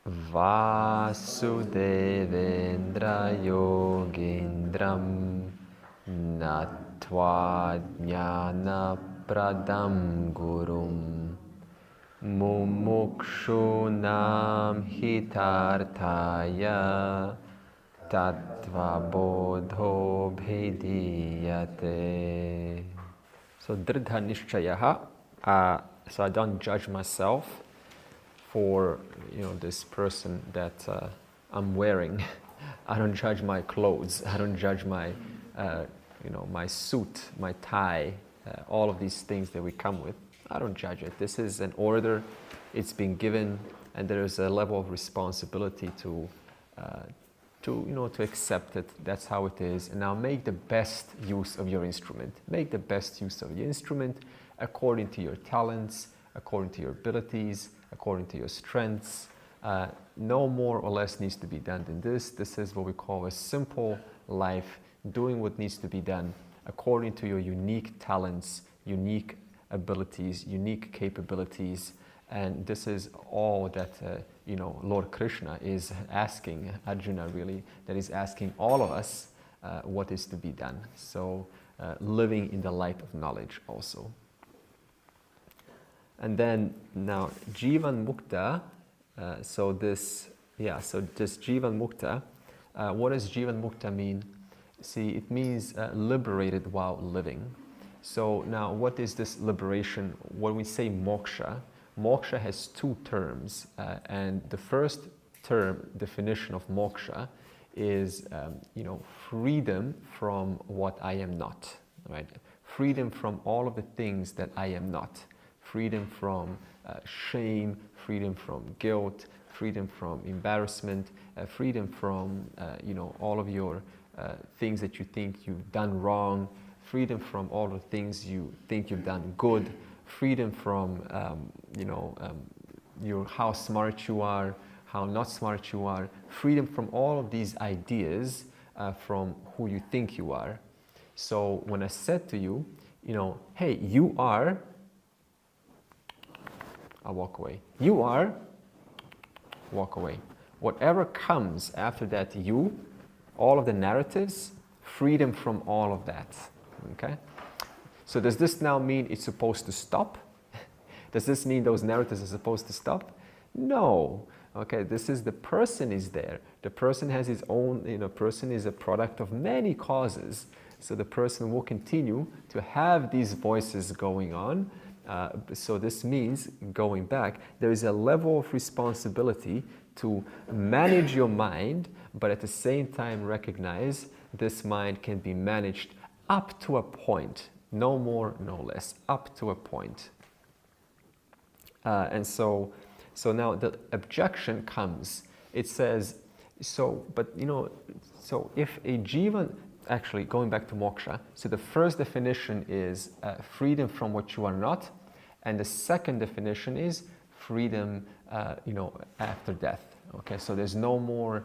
Vasudevendra Yogindram Natva Jnana Pradam Gurum Mumukshunam Hitarthaya Tattva Bodho Bhediyate. So Dridha Nishchayaha, so I don't judge myself for this person that I'm wearing. I don't judge my clothes. I don't judge my my suit, my tie, all of these things that we come with. I don't judge it. This is an order. It's been given, and there is a level of responsibility to accept it. That's how it is. And now make the best use of your instrument. Make the best use of your instrument according to your talents, according to your abilities, according to your strengths. No more or less needs to be done than this. This is what we call a simple life, doing what needs to be done according to your unique talents, unique abilities, unique capabilities. And this is all that Lord Krishna is asking Arjuna, really, that is asking all of us what is to be done. So living in the light of knowledge also. And then now Jivanmukta, so this Jivanmukta, what does Jivanmukta mean? See, it means liberated while living. So now what is this liberation? When we say moksha, moksha has two terms, and the first term, definition of moksha, is freedom from what I am not, right? Freedom from all of the things that I am not. Freedom from shame, freedom from guilt, freedom from embarrassment, freedom from all of your things that you think you've done wrong, freedom from all the things you think you've done good, freedom from how smart you are, how not smart you are, freedom from all of these ideas from who you think you are. So when I said to you, hey, you are, I walk away. You are, walk away. Whatever comes after that, all of the narratives, freedom from all of that. Okay? So does this now mean it's supposed to stop? Does this mean those narratives are supposed to stop? No. Okay, this is the person is there. The person has his own, person is a product of many causes. So the person will continue to have these voices going on. So this means, going back, there is a level of responsibility to manage your mind, but at the same time recognize this mind can be managed up to a point, no more, no less, up to a point. And so now the objection comes. It says, so if a jivan, actually going back to moksha, so the first definition is freedom from what you are not, and the second definition is freedom, after death. Okay, so there's no more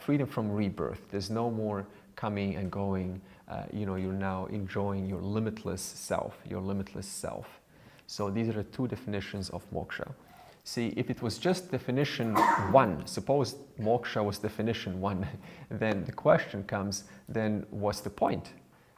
freedom from rebirth. There's no more coming and going. You're now enjoying your limitless self, So these are the two definitions of moksha. See, if it was just definition one, suppose moksha was definition one, then the question comes, then what's the point?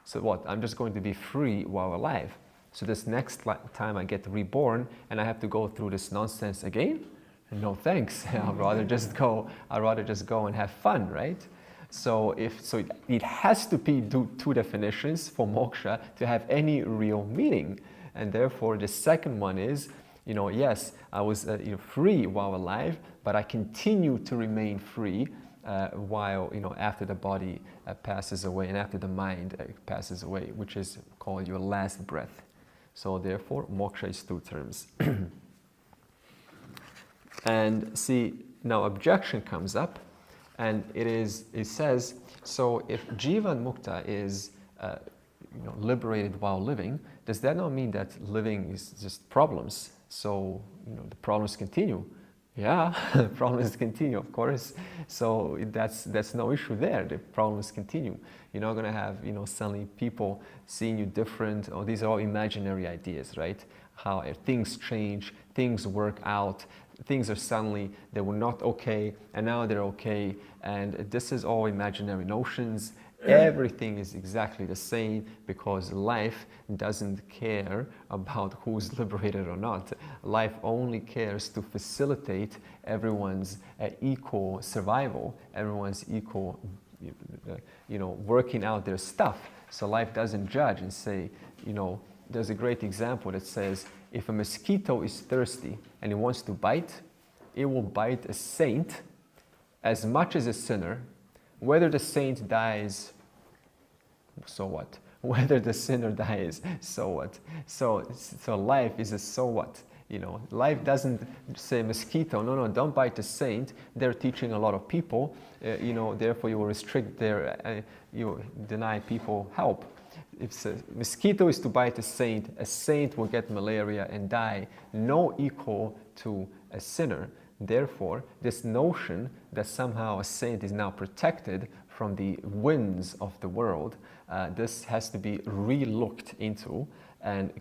So what? I'm just going to be free while alive. So this next time I get reborn and I have to go through this nonsense again? No thanks. I'd rather just go and have fun, right? So it has to be two definitions for moksha to have any real meaning. And therefore the second one is, yes, I was free while alive, but I continue to remain free while, after the body passes away and after the mind passes away, which is called your last breath. So therefore, moksha is two terms. And see, now objection comes up, and it says, so if Jivanmukta is liberated while living, does that not mean that living is just problems? So the problems continue. Yeah, problems continue, of course. So that's no issue there. The problems continue. You're not going to have suddenly people seeing you different. Oh, these are all imaginary ideas, right? how things change, things work out, things are suddenly, they were not okay, and now they're okay, and this is all imaginary notions. Everything is exactly the same because life doesn't care about who's liberated or not. Life only cares to facilitate everyone's equal survival, everyone's equal, working out their stuff. So life doesn't judge and say, there's a great example that says, if a mosquito is thirsty and it wants to bite, it will bite a saint as much as a sinner. Whether the saint dies, so what? Whether the sinner dies, so what? So life is a so what? Life doesn't say mosquito, no, don't bite the saint. They're teaching a lot of people, therefore you will restrict you deny people help. If a mosquito is to bite a saint will get malaria and die, no equal to a sinner. Therefore, this notion that somehow a saint is now protected from the winds of the world, this has to be re-looked into and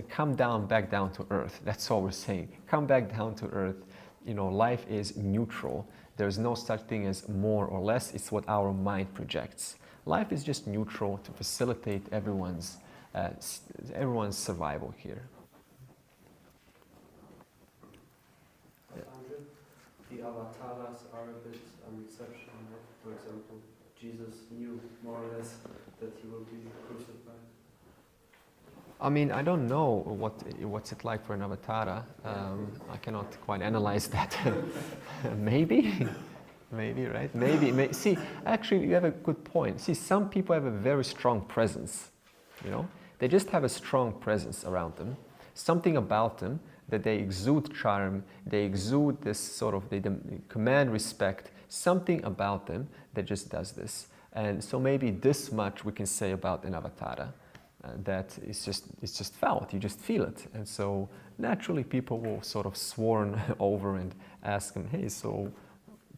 come back down to earth. That's all we're saying. Come back down to earth. Life is neutral. There's no such thing as more or less. It's what our mind projects. Life is just neutral to facilitate everyone's survival here. The avatars are a bit exceptional. For example, Jesus knew more or less that he will be crucified. I mean, I don't know what's it like for an avatar. I cannot quite analyze that. Maybe, right? Maybe. See, actually, you have a good point. See, some people have a very strong presence. They just have a strong presence around them. Something about them that they exude charm, they exude this sort of, they command respect, something about them that just does this. And so maybe this much we can say about an avatar, that it's just felt, you just feel it. And so naturally people will sort of swarm over and ask them, hey, so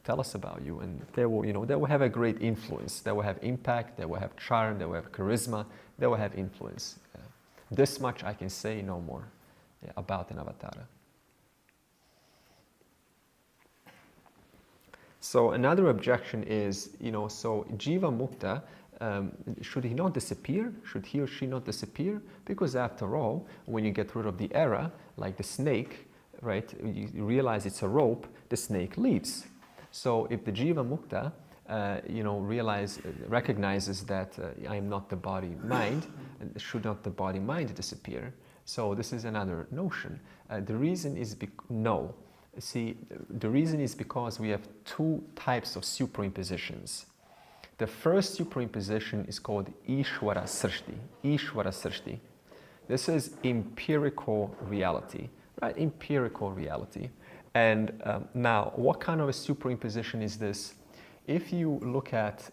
tell us about you. And they will have a great influence, they will have impact, they will have charm, they will have charisma, they will have influence. This much I can say, no more. About an avatar. So another objection is, so Jivanmukta, should he not disappear? Should he or she not disappear? Because after all, when you get rid of the era, like the snake, right, you realize it's a rope, the snake leaves. So if the Jivanmukta, recognizes that I am not the body-mind, should not the body-mind disappear? So this is another notion. The reason is no. See, the reason is because we have two types of superimpositions. The first superimposition is called Ishvara Srishti. Ishvara Srishti. This is empirical reality, right? Empirical reality. And now, what kind of a superimposition is this? If you look at,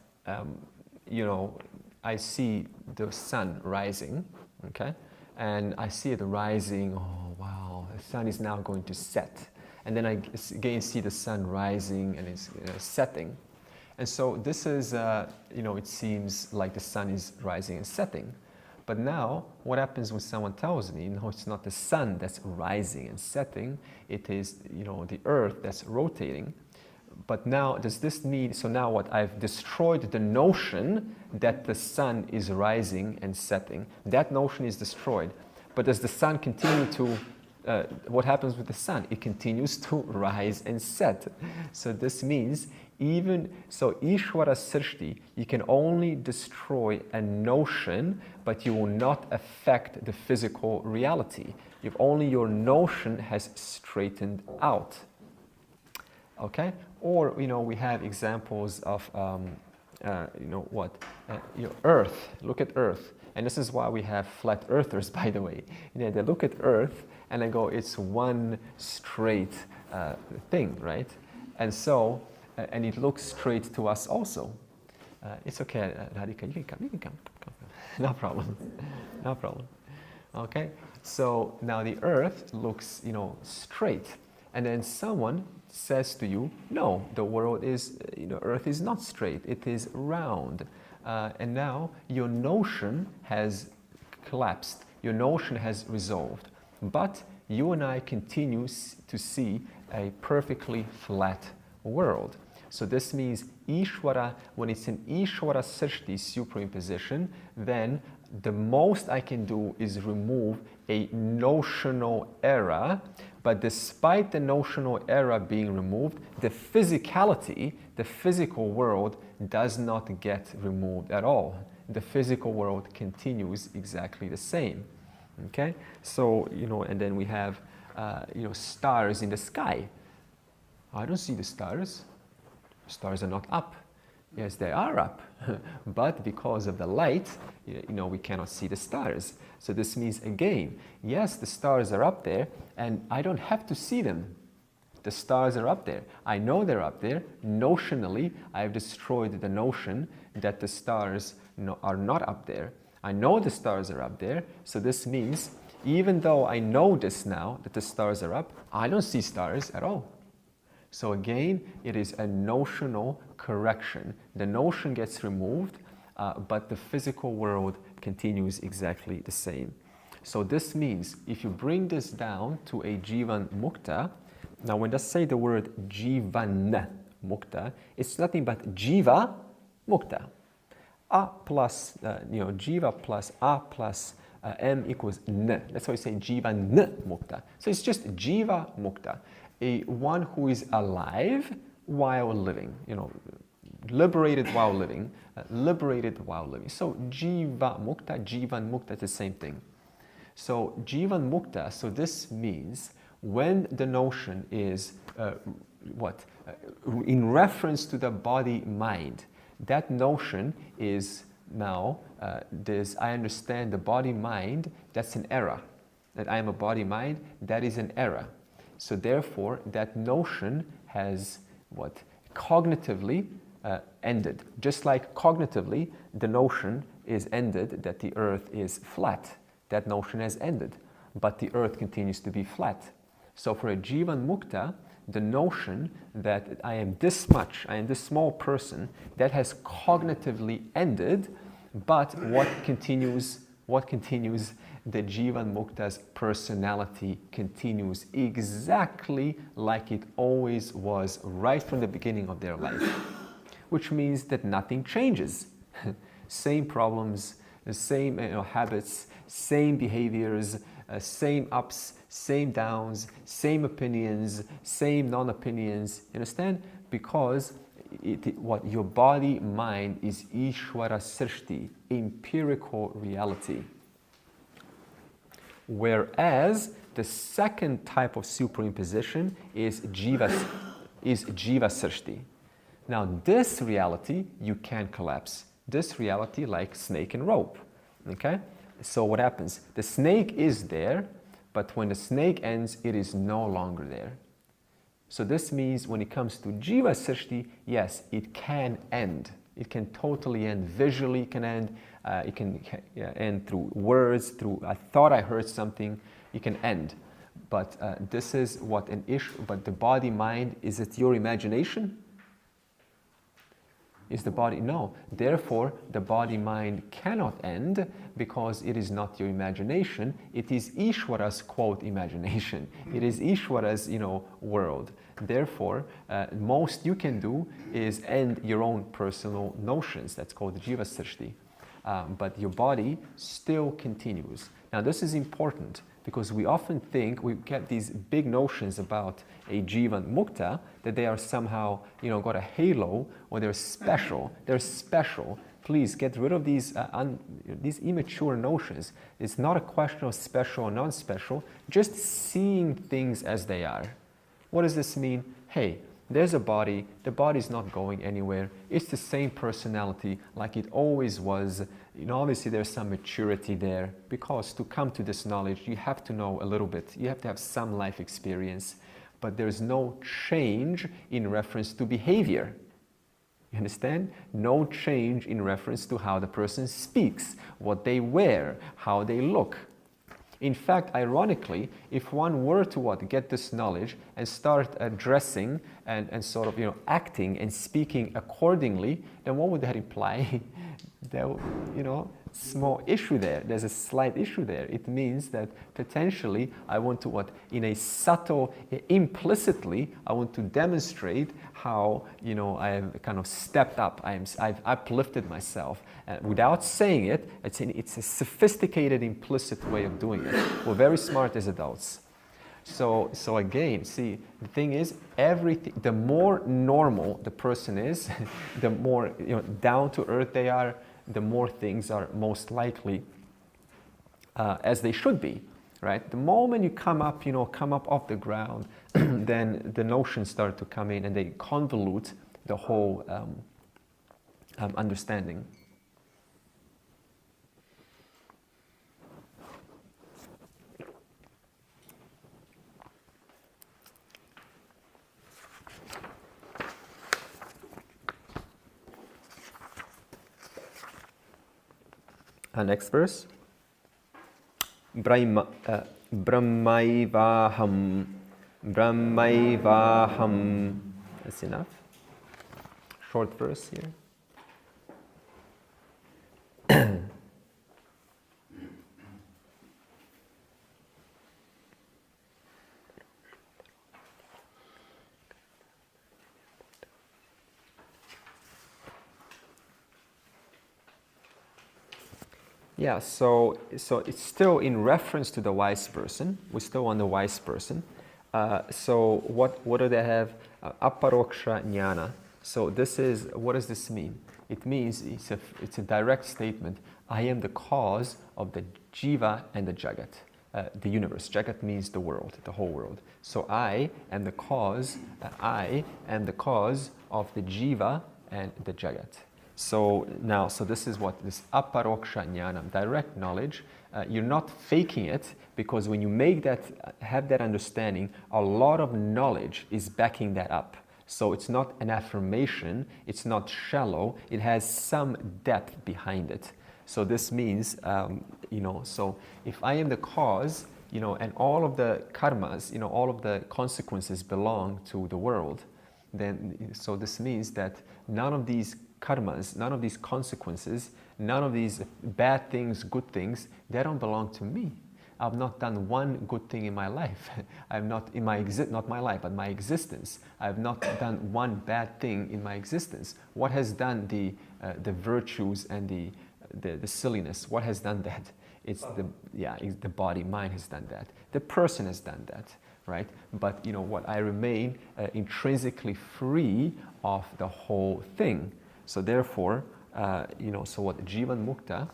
I see the sun rising, okay? And I see it rising, oh wow, the sun is now going to set. And then I again see the sun rising and it's setting. And so this is, it seems like the sun is rising and setting. But now, what happens when someone tells me, no, it's not the sun that's rising and setting, it is, the earth that's rotating. But now, does this mean, so now what? I've destroyed the notion that the sun is rising and setting. That notion is destroyed. But does the sun continue to, what happens with the sun? It continues to rise and set. So this means Ishvara Srishti, you can only destroy a notion, but you will not affect the physical reality. If only your notion has straightened out. Okay? Or, we have examples of, Earth. Look at Earth. And this is why we have flat earthers, by the way. They look at Earth and they go, it's one straight thing, right? And so, and it looks straight to us also. It's okay, Radhika, you can come. No problem. No problem. Okay? So now the Earth looks, straight. And then someone says to you, no, the world is, Earth is not straight, it is round. And now your notion has collapsed, your notion has resolved. but you and I continue to see a perfectly flat world. So this means Ishvara, when it's an Ishvara Srishti superimposition, then the most I can do is remove a notional error, but despite the notional error being removed, the physicality, the physical world does not get removed at all. The physical world continues exactly the same. Okay? So, and then we have, stars in the sky. I don't see the stars. Stars are not up. Yes, they are up, but because of the light, we cannot see the stars. So this means, again, yes, the stars are up there, and I don't have to see them. The stars are up there. I know they're up there. Notionally, I've destroyed the notion that the stars are not up there. I know the stars are up there, so this means, even though I know this now, that the stars are up, I don't see stars at all. So again, it is a notional correction. The notion gets removed, but the physical world continues exactly the same. So this means, if you bring this down to a Jivanmukta, now when I say the word Jivanmukta, it's nothing but Jiva Mukta. A plus, Jiva plus A plus M equals N. That's why we say Jivanmukta. So it's just Jiva Mukta. One who is alive while living, liberated while living, liberated while living. So Jivanmukta, Jivanmukta is the same thing. So Jivanmukta, so this means when the notion is in reference to the body-mind, that notion is now this, I understand the body-mind, that's an error. That I am a body-mind, that is an error. So therefore, that notion has cognitively ended. Just like cognitively, the notion is ended that the earth is flat. That notion has ended, but the earth continues to be flat. So for a Jivanmukta, the notion that I am this much, I am this small person, that has cognitively ended, but what continues? The Jivanmukta's personality continues exactly like it always was right from the beginning of their life, which means that nothing changes. Same problems, the same habits, same behaviors, same ups, same downs, same opinions, same non-opinions. You understand? Because what your body mind is Ishvara Srishti, empirical reality. Whereas the second type of superimposition is Jiva Srishti. Now this reality you can collapse. This reality like snake and rope. Okay? So what happens? The snake is there, but when the snake ends, it is no longer there. So this means when it comes to Jiva Srishti, yes, it can end. It can totally end. Visually it can end. It can end through words, through I thought I heard something. It can end. But this is what an issue. But the body mind, is it your imagination? Is the body? No. Therefore, the body mind cannot end because it is not your imagination. It is Ishvara's quote imagination. It is Ishvara's world. Therefore, most you can do is end your own personal notions. That's called Jiva Srishti. But your body still continues. Now, this is important because we often think, we get these big notions about a Jivanmukta, that they are somehow, got a halo, or they're special. They're special. Please get rid of these immature notions. It's not a question of special or non-special, just seeing things as they are. What does this mean? Hey, there's a body, the body's not going anywhere, it's the same personality like it always was. Obviously there's some maturity there, because to come to this knowledge you have to know a little bit, you have to have some life experience, but there's no change in reference to behavior. You understand? No change in reference to how the person speaks, what they wear, how they look. In fact, ironically, if one were to get this knowledge and start dressing and sort of acting and speaking accordingly, then what would that imply? That small issue there. There's a slight issue there. It means that potentially I want to in a subtle, implicitly, I want to demonstrate how, I have kind of stepped up. I've uplifted myself. Without saying it, it's a sophisticated, implicit way of doing it. We're very smart as adults. So again, see, the thing is, everything, the more normal the person is, the more down to earth they are, the more things are most likely as they should be, right? The moment you come up off the ground, then the notions start to come in and they convolute the whole understanding. Next verse. Brahmaivaham. Brahmaivaham. That's enough. Short verse here. Yeah, so it's still in reference to the wise person. We're still on the wise person. So what do they have? Aparoksha jnana. So what does this mean? It means it's a direct statement. I am the cause of the jiva and the jagat, the universe. Jagat means the world, the whole world. So I am the cause. I am the cause of the jiva and the jagat. So this is what this aparoksha jnana, direct knowledge. You're not faking it, because when you have that understanding, a lot of knowledge is backing that up. So it's not an affirmation, it's not shallow, it has some depth behind it. So this means, so if I am the cause, and all of the karmas, all of the consequences belong to the world, then so this means that none of these karmas, none of these consequences, none of these bad things, good things, they don't belong to me. I've not done one good thing in my life. I've not in my not my life, but my existence. I've not done one bad thing in my existence. What has done the virtues and the silliness? What has done that? It's the body, mind has done that. The person has done that, right? But what, I remain intrinsically free of the whole thing. So therefore, so what Jivanmukta,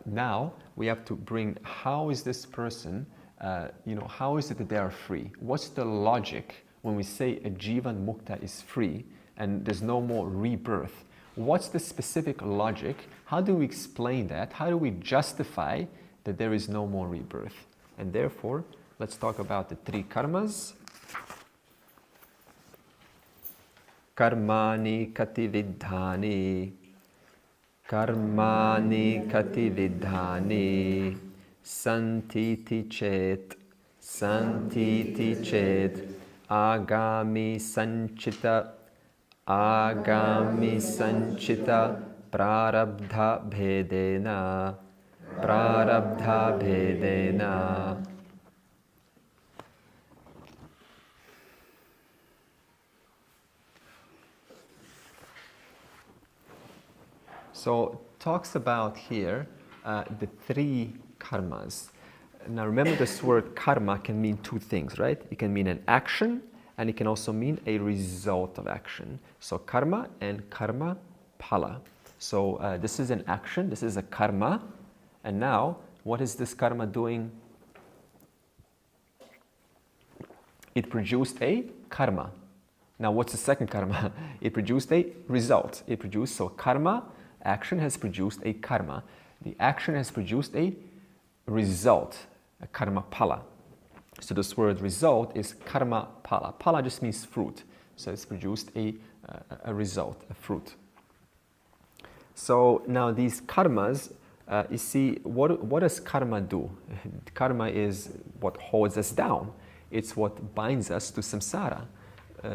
now we have to bring, how is this person, how is it that they are free? What's the logic when we say a Jivanmukta is free and there's no more rebirth? What's the specific logic? How do we explain that? How do we justify that there is no more rebirth? And therefore, let's talk about the three karmas. Karmani kati vidhani. Karmani kati vidhani. Santiti chet. Santiti chet. Agami Sancita. Agami Sancita. Prarabdha bhedena. Prarabdha bhedena. So talks about here the three karmas. Now remember, this word karma can mean two things, right? It can mean an action, and it can also mean a result of action. So karma and karma phala. So this is an action, this is a karma, and now what is this karma doing? It produced a karma. Now what's the second karma? It produced a result. It produced, so karma, action has produced a karma. The action has produced a result, a karma phala. So this word result is karma phala. Phala just means fruit. So it's produced a result, a fruit. So now these karmas, you see, what does karma do? Karma is what holds us down. It's what binds us to samsara.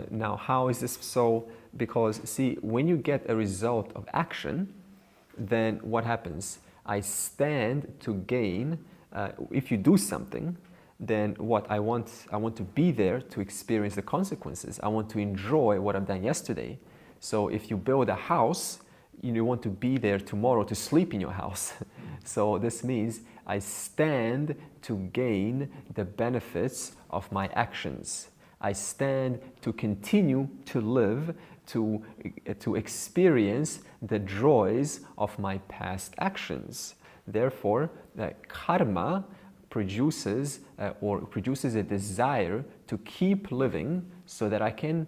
Now how is this so? Because see, when you get a result of action, then what happens? I stand to gain. If you do something, then what I want to be there to experience the consequences. I want to enjoy what I've done yesterday. So if you build a house, you want to be there tomorrow to sleep in your house. So this means I stand to gain the benefits of my actions. I stand to continue to live, to experience the joys of my past actions. Therefore, karma produces a desire to keep living so that I can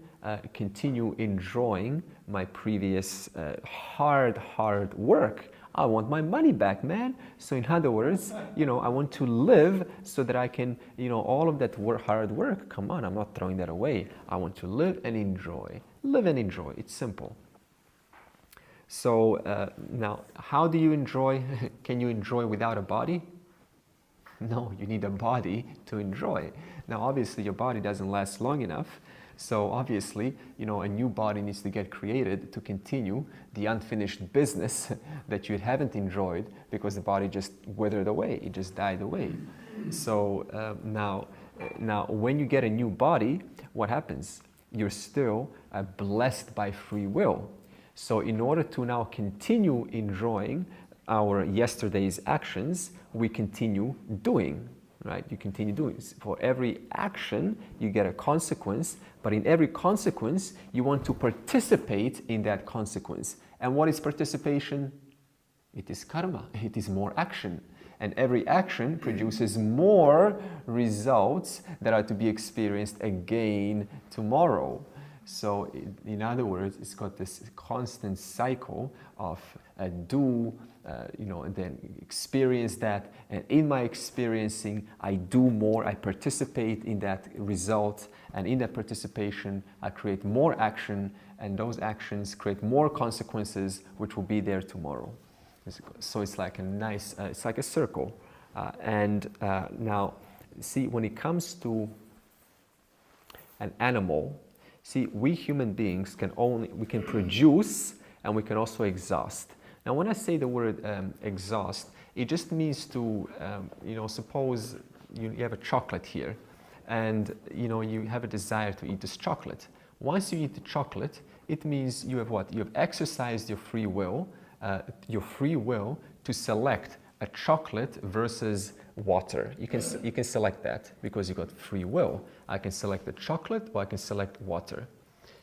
continue enjoying my previous hard work. I want my money back, man. So in other words, I want to live so that I can, all of that hard work, come on, I'm not throwing that away. I want to live and enjoy. Live and enjoy. It's simple. So now, how do you enjoy? Can you enjoy without a body? No, you need a body to enjoy. Now, obviously, your body doesn't last long enough. So obviously, a new body needs to get created to continue the unfinished business that you haven't enjoyed because the body just withered away. It just died away. So now, when you get a new body, what happens? You're still blessed by free will. So in order to now continue enjoying our yesterday's actions, we continue doing, right? You continue doing. For every action, you get a consequence, but in every consequence, you want to participate in that consequence. And what is participation? It is karma. It is more action. And every action produces more results that are to be experienced again tomorrow. So in other words, it's got this constant cycle of do, and then experience that. And in my experiencing, I do more, I participate in that result. And in that participation, I create more action. And those actions create more consequences, which will be there tomorrow. So it's like a nice, it's like a circle. Now, see, when it comes to an animal, see, we human beings we can produce and we can also exhaust. Now, when I say the word exhaust, it just means to, suppose you have a chocolate here and, you have a desire to eat this chocolate. Once you eat the chocolate, it means you have what? You have exercised your free will to select a chocolate versus water. You can select that because you got free will. I can select the chocolate or I can select water.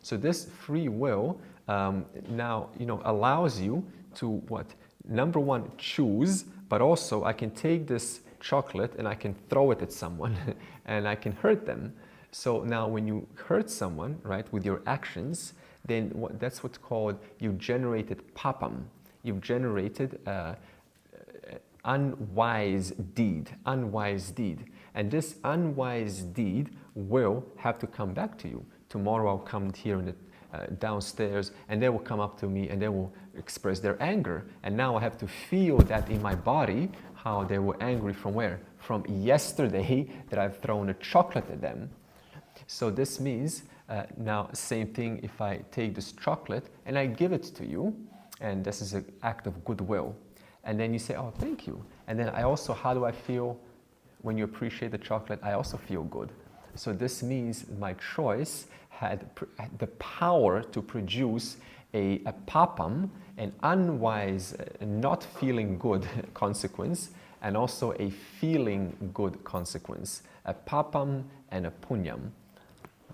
So this free will now allows you to what? Number one, choose, but also I can take this chocolate and I can throw it at someone and I can hurt them. So now when you hurt someone, right, with your actions, then that's what's called, you generated papam. You've generated unwise deed. And this unwise deed will have to come back to you. Tomorrow I'll come here in the downstairs and they will come up to me and they will express their anger. And now I have to feel that in my body, how they were angry from where? From yesterday that I've thrown a chocolate at them. So this means, now same thing if I take this chocolate and I give it to you, and this is an act of goodwill. And then you say, oh, thank you. And then I also, how do I feel when you appreciate the chocolate? I also feel good. So this means my choice had the power to produce a papam, an unwise, not feeling good consequence, and also a feeling good consequence, a papam and a punyam.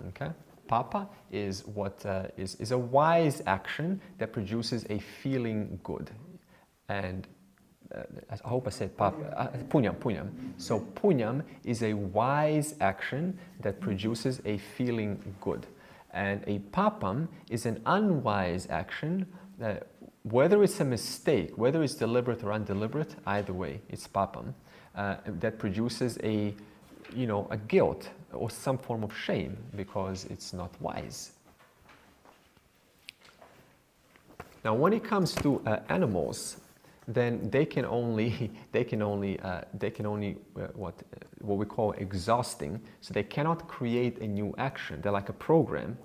Okay? Papa is what is a wise action that produces a feeling good, and I hope I said papa. Punyam. So punyam is a wise action that produces a feeling good, and a papam is an unwise action. Whether it's a mistake, whether it's deliberate or undeliberate, either way, it's papam that produces a guilt or some form of shame because it's not wise. Now, when it comes to animals, then they can only what we call exhausting. So they cannot create a new action. They're like a program.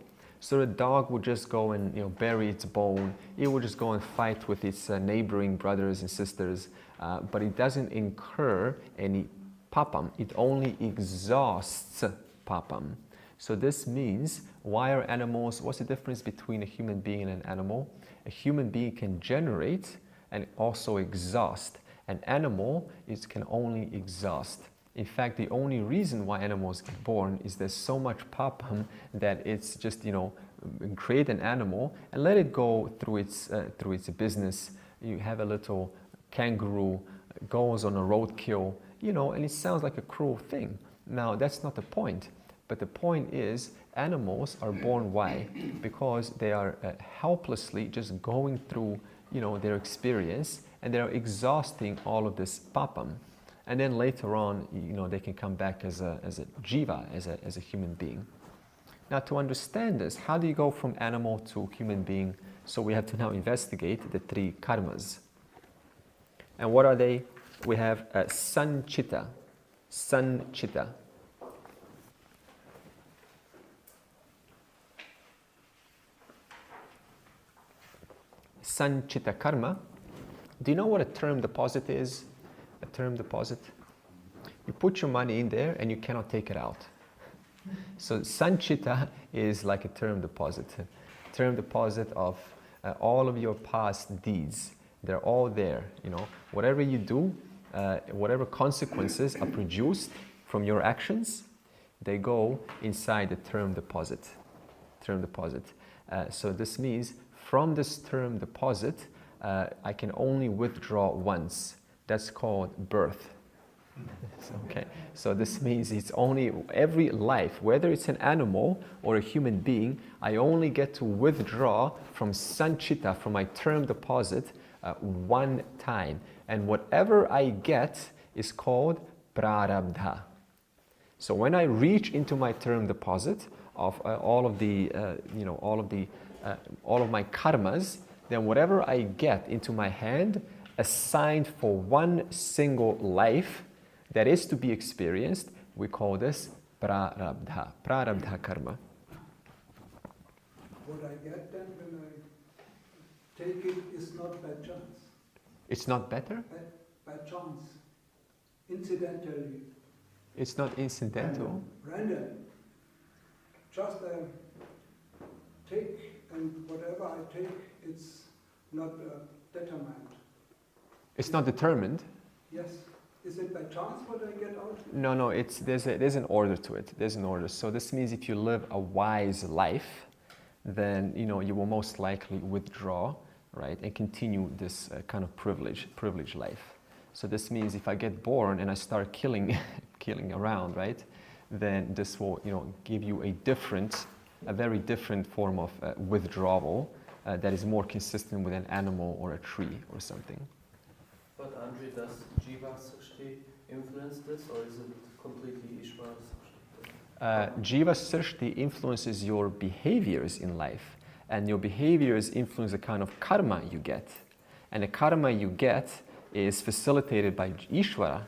So the dog would just go and bury its bone. It would just go and fight with its neighboring brothers and sisters, but it doesn't incur any papam. It only exhausts papam. So this means, why are animals? What's the difference between a human being and an animal? A human being can generate and also exhaust. An animal can only exhaust. In fact, the only reason why animals get born is there's so much papam that it's just, create an animal and let it go through its business. You have a little kangaroo goes on a roadkill, and it sounds like a cruel thing. Now, that's not the point. But the point is, animals are born why? Because they are helplessly just going through, their experience, and they're exhausting all of this papam. And then later on, they can come back as a jiva, as a human being. Now, to understand this, how do you go from animal to human being? So we have to now investigate the three karmas. And what are they? We have Sancita. Sancita. Sancita karma. Do you know what a term deposit is? A term deposit? You put your money in there and you cannot take it out. So Sancita is like a term deposit. Term deposit of all of your past deeds. They're all there. Whatever you do, whatever consequences are produced from your actions, they go inside the term deposit. Term deposit. So this means from this term deposit, I can only withdraw once. That's called birth. Okay, so this means it's only every life, whether it's an animal or a human being, I only get to withdraw from Sancita, from my term deposit, one time. And whatever I get is called Prarabdha. So when I reach into my term deposit of all of my karmas, then whatever I get into my hand, assigned for one single life that is to be experienced, we call this Prarabdha, Prarabdha karma. What I get then when I take it is not by chance. It's not better? By chance, incidentally. It's not incidental? Random. Just take, and whatever I take, it's not determined. It's not determined? Yes. Is it by chance what I get out? No, there's an order to it. There's an order. So this means if you live a wise life, then you will most likely withdraw, right, and continue this kind of privileged life. So this means if I get born and I start killing around, right, then this will give you a very different form of withdrawal that is more consistent with an animal or a tree or something. But Andre, does Jiva Srishti influence this, or is it completely Ishvara Srishti? Jiva Srishti influences your behaviors in life, and your behaviors influence the kind of karma you get. And the karma you get is facilitated by Ishvara.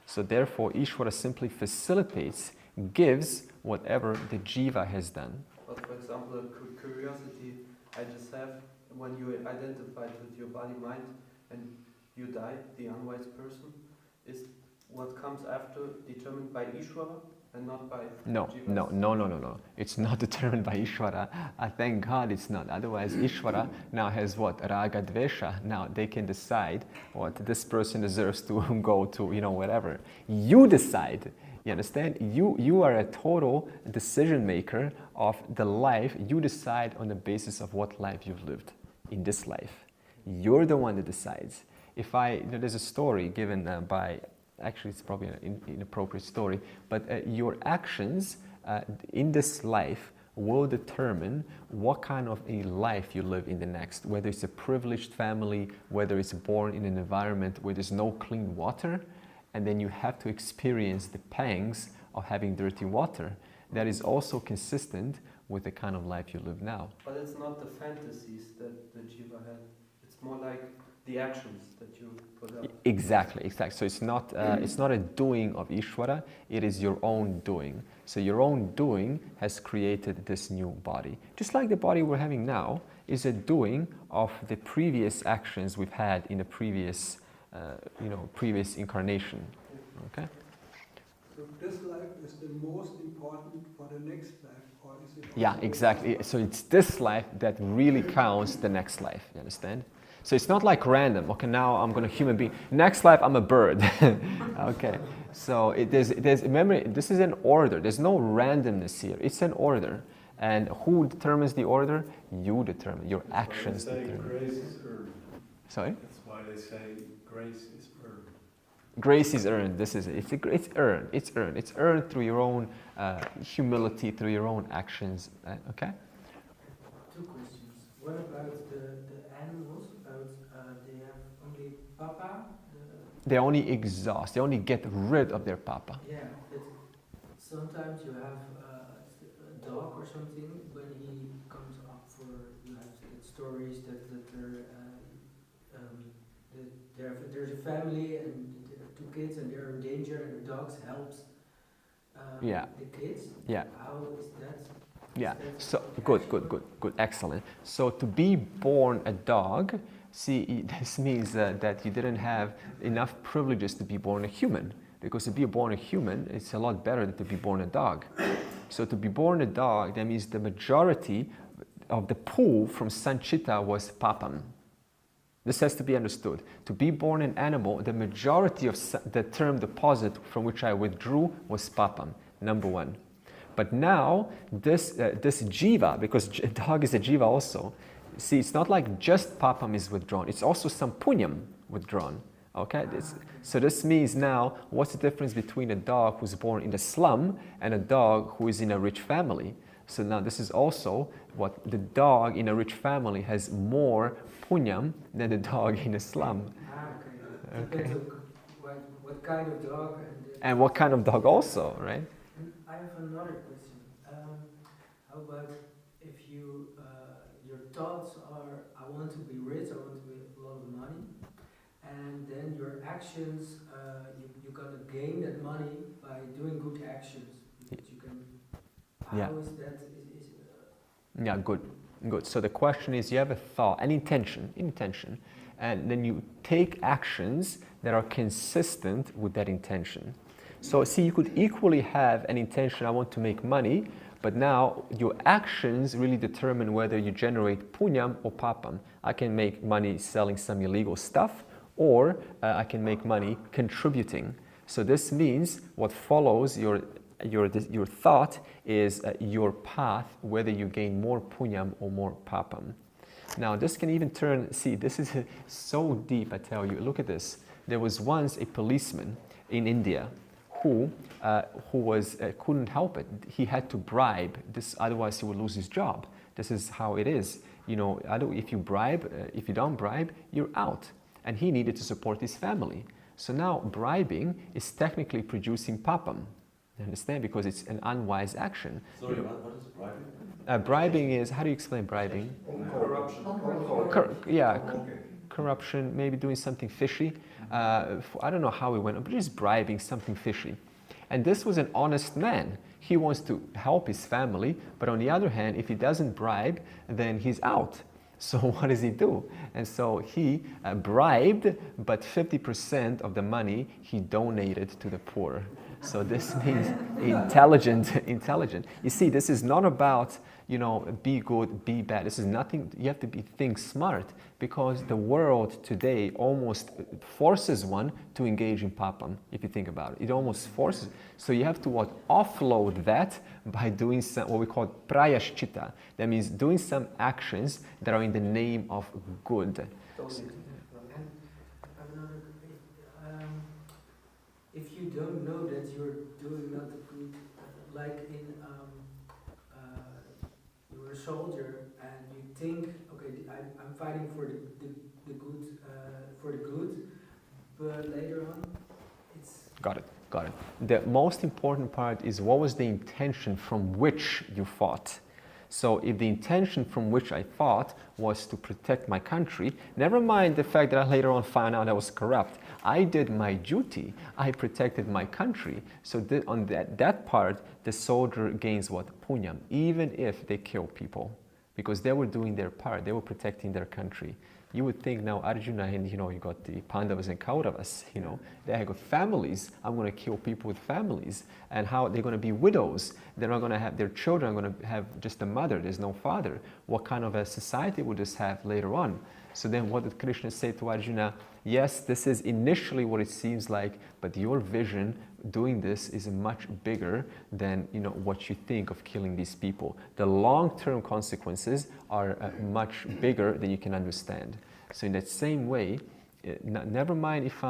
So therefore, Ishvara simply facilitates, gives whatever the Jiva has done. But for example, a curiosity I just have, when you identify with your body-mind and you die, the unwise person, is what comes after determined by Ishvara and not by Jiva? No. It's not determined by Ishvara. Thank God it's not. Otherwise, Ishvara now has what? Raga Dvesha. Now they can decide what this person deserves to go to, whatever. You decide. You understand? You are a total decision maker of the life. You decide on the basis of what life you've lived in this life. You're the one that decides. There's a story given by, actually it's probably an inappropriate story, but your actions in this life will determine what kind of a life you live in the next, whether it's a privileged family, whether it's born in an environment where there's no clean water, and then you have to experience the pangs of having dirty water. That is also consistent with the kind of life you live now. But it's not the fantasies that the Jiva had. It's more like the actions that you put up. Exactly. So it's not a doing of Ishvara, it is your own doing. So your own doing has created this new body. Just like the body we're having now is a doing of the previous actions we've had in the previous, previous incarnation. Okay? So this life is the most important for the next life, or is it? Yeah, exactly. So it's this life that really counts the next life. You understand? So it's not like random. Okay, now I'm going to human being. Next life I'm a bird. Okay. So there's remember, this is an order. There's no randomness here. It's an order. And who determines the order? You determine. Your actions determine. Grace is earned. Sorry? That's why they say grace is earned. Grace is earned. This is it. It's earned. It's earned. It's earned through your own humility, through your own actions. Okay. Two questions. What about the animals? They have only papa? They only exhaust. They only get rid of their papa. Yeah, but sometimes you have a dog or something, when he comes up for, you have stories that there's a family and there are two kids and they're in danger and the dog helps the kids. Yeah. How is that? Yeah. So good. Excellent. So to be born a dog, see, this means that you didn't have enough privileges to be born a human. Because to be born a human, it's a lot better than to be born a dog. So to be born a dog, that means the majority of the pool from Sancita was papam. This has to be understood. To be born an animal, the majority of the term deposit from which I withdrew was papam, number one. But now, this jiva, because a dog is a jiva also, see, it's not like just papam is withdrawn, it's also some punyam withdrawn. Okay, so this means now, what's the difference between a dog who's born in the slum and a dog who is in a rich family? So now this is also what the dog in a rich family has more punyam than the dog in a slum. Okay. Depends on what kind of dog. And what kind of dog also, right? And I have another question. How about if you, your thoughts are, I want to be rich, I want to be a lot of money, and then your actions, you're gonna gain that money by doing good actions. Because you can. How is that? Yeah, good. So the question is, you have a thought, an intention, and then you take actions that are consistent with that intention. So see, you could equally have an intention, I want to make money, but now your actions really determine whether you generate punyam or papam. I can make money selling some illegal stuff, or I can make money contributing. So this means what follows your thought is your path, whether you gain more punyam or more papam. Now this can even turn, see, this is so deep, I tell you. Look at this. There was once a policeman in India who couldn't help it. He had to bribe this, otherwise he would lose his job. This is how it is. You know, if you don't bribe, you're out. And he needed to support his family. So now bribing is technically producing papam. You understand? Because it's an unwise action. Sorry, what is bribing? Bribing is, how do you explain bribing? Corruption. Corruption, maybe doing something fishy. I don't know how he went, but just bribing something fishy. And this was an honest man. He wants to help his family, but on the other hand, if he doesn't bribe, then he's out. So what does he do? And so he bribed, but 50% of the money he donated to the poor. So this means intelligent. You see, this is not about, be good, be bad. This is nothing, you have to think smart, because the world today almost forces one to engage in papam, if you think about it. It almost forces. So you have to offload that by doing what we call prayashchita. That means doing some actions that are in the name of good. If you don't know that you're doing not good, like in you're a soldier and you think, okay, I'm fighting for the good, but later on, it's Got it. The most important part is, what was the intention from which you fought? So if the intention from which I thought was to protect my country, never mind the fact that I later on found out I was corrupt, I did my duty. I protected my country. So on that part, the soldier gains what? Punyam, even if they kill people. Because they were doing their part. They were protecting their country. You would think now Arjuna and you got the Pandavas and Kauravas, they have got families. I'm going to kill people with families. And how they're going to be widows. They're not going to have, their children are going to have just a mother. There's no father. What kind of a society would this have later on? So then what did Krishna say to Arjuna? Yes, this is initially what it seems like, but your vision doing this is much bigger than what you think of killing these people. The long-term consequences are much bigger than you can understand. So in that same way, never mind if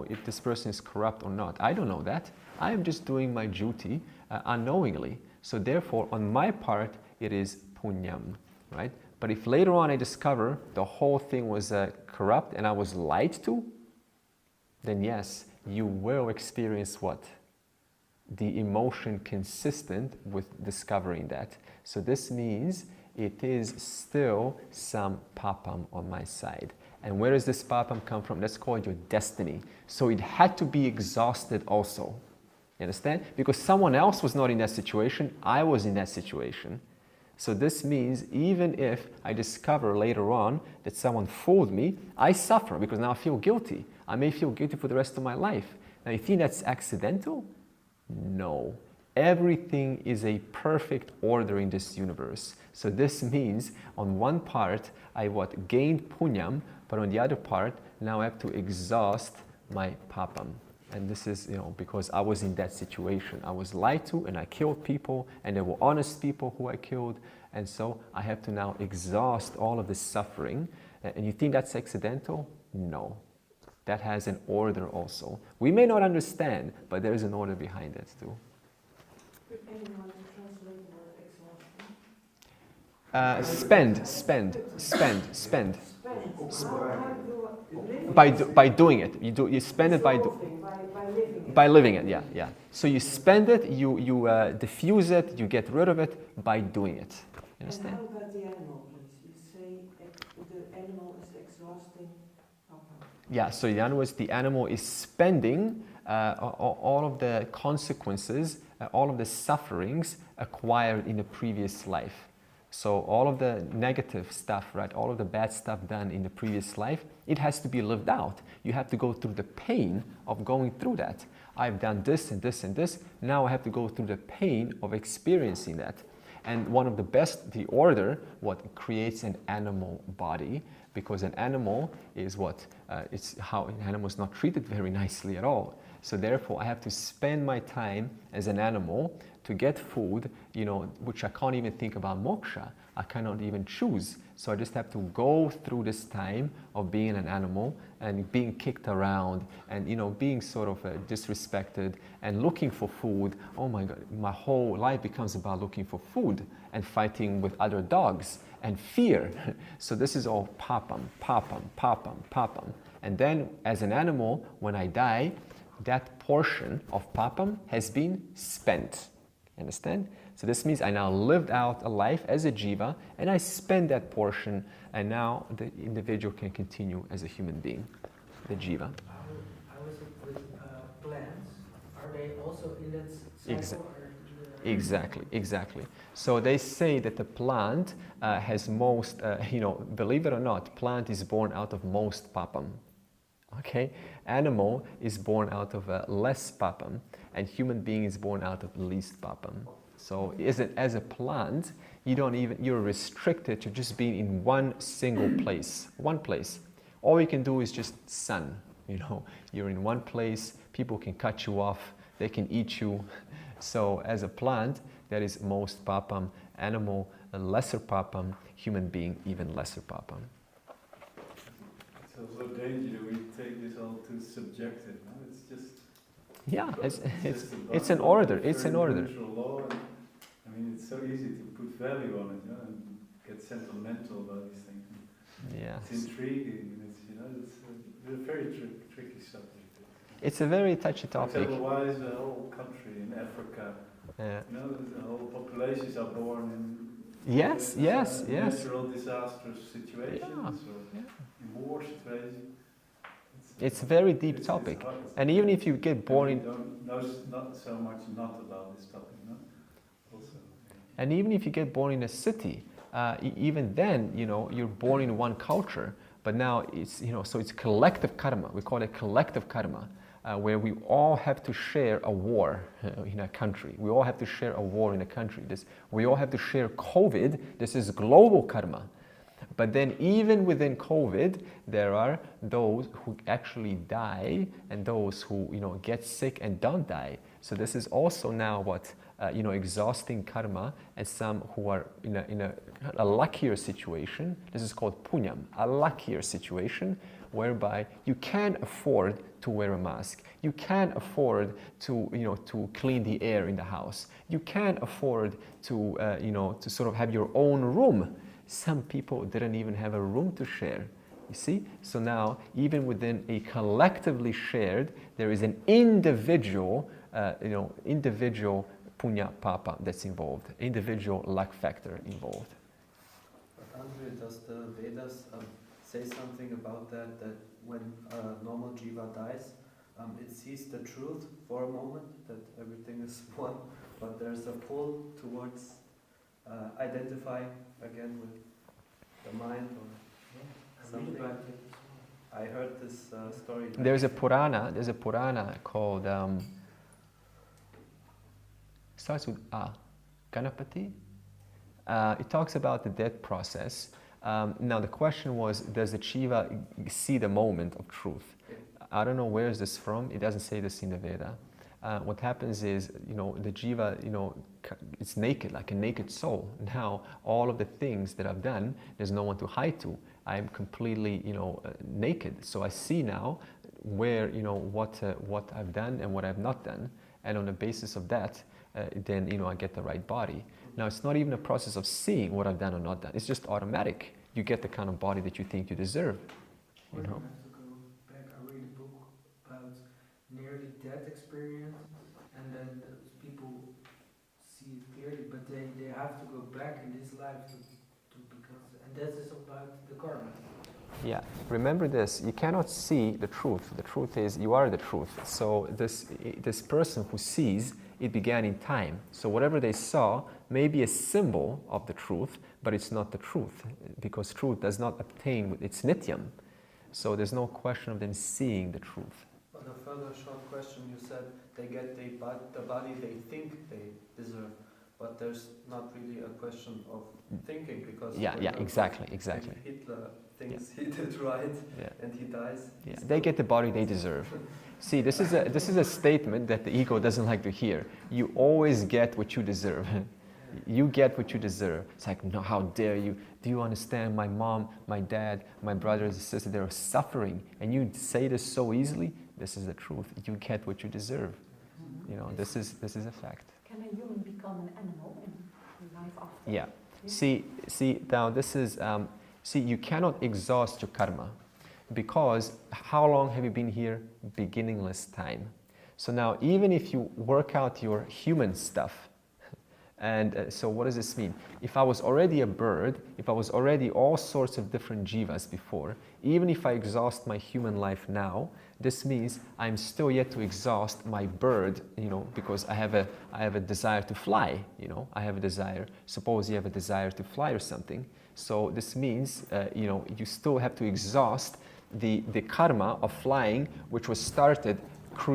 if this person is corrupt or not. I don't know that. I am just doing my duty unknowingly. So therefore, on my part, it is punyam, right? But if later on I discover the whole thing was corrupt and I was lied to, then yes, you will experience what? The emotion consistent with discovering that. So this means it is still some papam on my side. And where does this papam come from? That's called your destiny. So it had to be exhausted also. You understand? Because someone else was not in that situation, I was in that situation. So this means even if I discover later on that someone fooled me, I suffer because now I feel guilty. I may feel guilty for the rest of my life. Now you think that's accidental? No. Everything is a perfect order in this universe. So this means on one part I gained punyam, but on the other part now I have to exhaust my papam. And this is, because I was in that situation. I was lied to and I killed people, and there were honest people who I killed. And so I have to now exhaust all of this suffering. And you think that's accidental? No. That has an order also. We may not understand, but there is an order behind it too. Could anyone translate the word exhaustion? Spend. Living. By doing it, you spend it by living it. Yeah. So you spend it, you diffuse it, you get rid of it by doing it. You understand? And how about the animal, please? You say the animal is exhausting papa. Yeah. So in other words, the animal is spending all of the consequences, all of the sufferings acquired in the previous life. So all of the negative stuff, right, all of the bad stuff done in the previous life, it has to be lived out. You have to go through the pain of going through that. I've done this and this and this. Now I have to go through the pain of experiencing that. And one of the best, the order, what creates an animal body, because an animal is it's how an animal is not treated very nicely at all. So therefore I have to spend my time as an animal to get food, which I can't even think about moksha. I cannot even choose. So I just have to go through this time of being an animal and being kicked around and, being sort of disrespected and looking for food. Oh my God, my whole life becomes about looking for food and fighting with other dogs and fear. So this is all papam. And then as an animal, when I die, that portion of papam has been spent. Understand? So this means I now lived out a life as a jiva and I spend that portion, and now the individual can continue as a human being, the jiva. How is it with plants? Are they also in that cycle? Exactly. So they say that the plant has most, believe it or not, plant is born out of most papam. Okay? Animal is born out of less papam, and human being is born out of least papam. So as a plant, you're restricted to just being in one single place, one place. All you can do is just sun, You're in one place, people can cut you off, they can eat you. So as a plant, that is most papam. Animal, a lesser papam. Human being, even lesser papam. It's also dangerous we take this all too subjective. No? It's just... Yeah, just it's an order. It's an order. Law and, it's so easy to put value on it, and get sentimental about these things. Yeah. It's intriguing. It's a very tricky subject. It's a very touchy topic. Otherwise, a whole country in Africa, the whole populations are born in Yes, yes, yes. Natural disastrous situations Yeah, or yeah. in war situations. It's a very deep topic. Hard. And even if you get born we in, don't know not so much not about this topic, no? Also. and even if you get born in a city, even then, you're born in one culture, but now it's, so it's collective karma. We call it collective karma, where we all have to share a war in a country. We all have to share a war in a country. We all have to share COVID. This is global karma. But then even within COVID, there are those who actually die and those who, get sick and don't die. So this is also now what, exhausting karma, and some who are in a luckier situation. This is called punyam, a luckier situation whereby you can afford to wear a mask. You can afford to clean the air in the house. You can afford to, to sort of have your own room. Some people didn't even have a room to share. You see? So now, even within a collectively shared, there is an individual, individual punya papa that's involved, individual luck factor involved. But Andre, does the Vedas say something about that when a normal jiva dies, it sees the truth for a moment, that everything is one, but there's a pull towards identifying again with the mind or something. I heard this story. There's a Purana called, starts with Ganapati. It talks about the death process. Now the question was, does the Jiva see the moment of truth? I don't know where is this from. It doesn't say this in the Veda. What happens is, the Jiva, it's naked, like a naked soul. Now, all of the things that I've done, there's no one to hide to. I'm completely, naked. So I see now where, what I've done and what I've not done. And on the basis of that, then, I get the right body. Now, it's not even a process of seeing what I've done or not done. It's just automatic. You get the kind of body that you think you deserve, Or you have to go back. I read a book about nearly death experience, and then those people see it clearly, but they have to go back in this life to because, and that is about the karma. Yeah, remember this, you cannot see the truth. The truth is, you are the truth. So this person who sees, it began in time. So whatever they saw may be a symbol of the truth, but it's not the truth, because truth does not obtain, it's nityam. So there's no question of them seeing the truth. But a further short question, you said they get the body they think they deserve, but there's not really a question of thinking, because exactly. Hitler thinks he did right, and he dies. Yeah, they get the body they deserve. See, this is a statement that the ego doesn't like to hear. You always get what you deserve. You get what you deserve. It's like, no, how dare you? Do you understand? My mom, my dad, my brothers and sisters, they're suffering, and you say this so easily. This is the truth. You get what you deserve. This is a fact. Can a human become an animal in life after? Yeah. See. Now this is. You cannot exhaust your karma, because how long have you been here? Beginningless time. So now, even if you work out your human stuff, and so what does this mean? If I was already a bird, if I was already all sorts of different jivas before, even if I exhaust my human life now, this means I'm still yet to exhaust my bird, because I have a desire to fly, I have a desire. Suppose you have a desire to fly or something. So this means, you still have to exhaust the karma of flying, which was started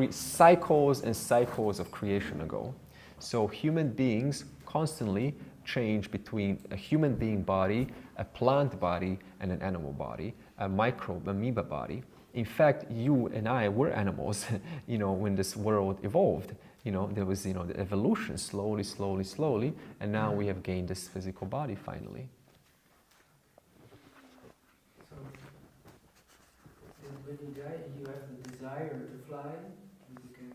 cycles and cycles of creation ago. So human beings constantly change between a human being body, a plant body, and an animal body, a microbe, amoeba body. In fact, you and I were animals, when this world evolved. There was, the evolution, slowly, and now we have gained this physical body finally. So, when you die and you have the desire to fly, you can.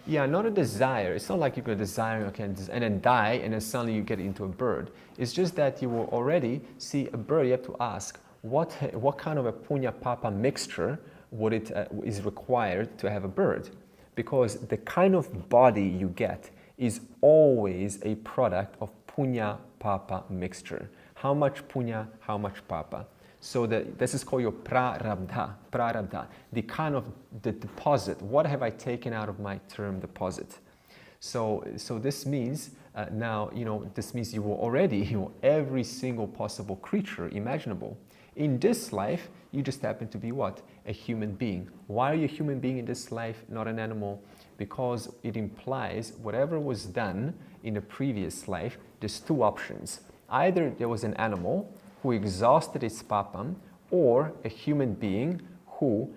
Yeah, not a desire. It's not like you could desire, and then die, and then suddenly you get into a bird. It's just that you will already see a bird. You have to ask, what kind of a punya papa mixture is required to have a bird? Because the kind of body you get is always a product of punya papa mixture. How much punya, how much papa. So this is called your prarabdha, the kind of the deposit. What have I taken out of my term deposit? So this means now, this means you were already, every single possible creature imaginable. In this life, you just happen to be what? A human being. Why are you a human being in this life, not an animal? Because it implies whatever was done in a previous life, there's two options. Either there was an animal who exhausted its papam, or a human being who's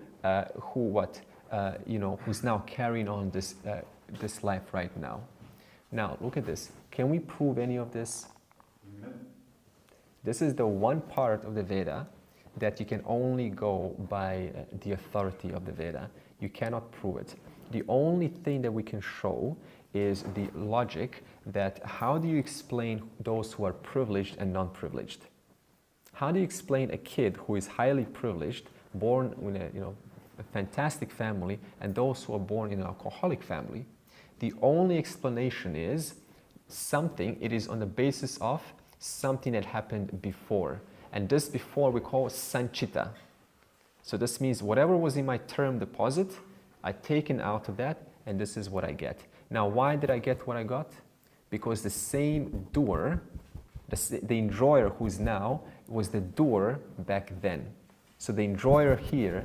now carrying on this life right now. Now, look at this. Can we prove any of this? No. This is the one part of the Veda that you can only go by the authority of the Veda. You cannot prove it. The only thing that we can show is the logic that how do you explain those who are privileged and non-privileged? How do you explain a kid who is highly privileged, born in a fantastic family, and those who are born in an alcoholic family? The only explanation is it is on the basis of something that happened before. And this before we call Sancita. So this means whatever was in my term deposit, I've taken out of that, and this is what I get. Now, why did I get what I got? Because the same doer, the enjoyer who's now, was the doer back then. So the enjoyer here,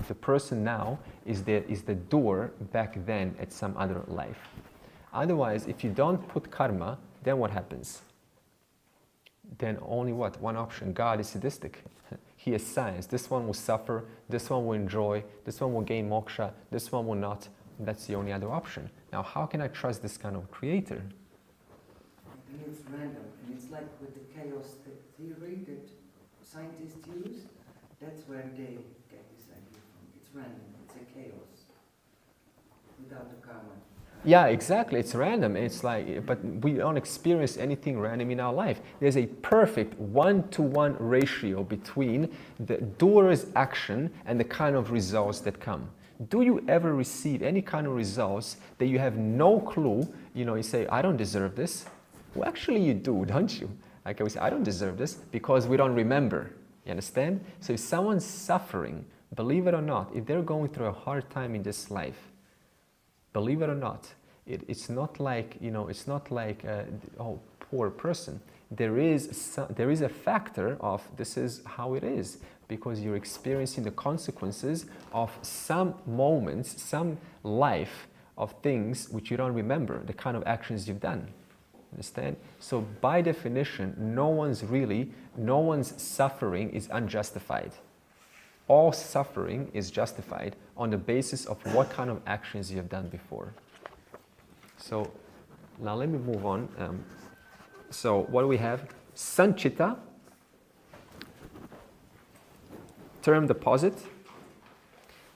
the person now, is the doer back then at some other life. Otherwise, if you don't put karma, then what happens? Then only what? One option. God is sadistic. He assigns. This one will suffer, this one will enjoy, this one will gain moksha, this one will not. That's the only other option. Now, how can I trust this kind of creator? I think it's random, and it's like with the chaos theory that scientists use. That's where they get this idea from. It's random. It's a chaos without the karma. Yeah, exactly. It's random. It's like, but we don't experience anything random in our life. There's a perfect 1-to-1 ratio between the doer's action and the kind of results that come. Do you ever receive any kind of results that you have no clue? You say, I don't deserve this. Well, actually you do, don't you? Like I say, I don't deserve this because we don't remember. You understand? So if someone's suffering, believe it or not, if they're going through a hard time in this life, believe it or not, it's not like, it's not like, oh, poor person. There is a factor of this is how it is, because you're experiencing the consequences of some moments, some life of things which you don't remember, the kind of actions you've done. Understand? So by definition, no one's suffering is unjustified. All suffering is justified on the basis of what kind of actions you have done before. So now let me move on. So what do we have? Sancita, term deposit.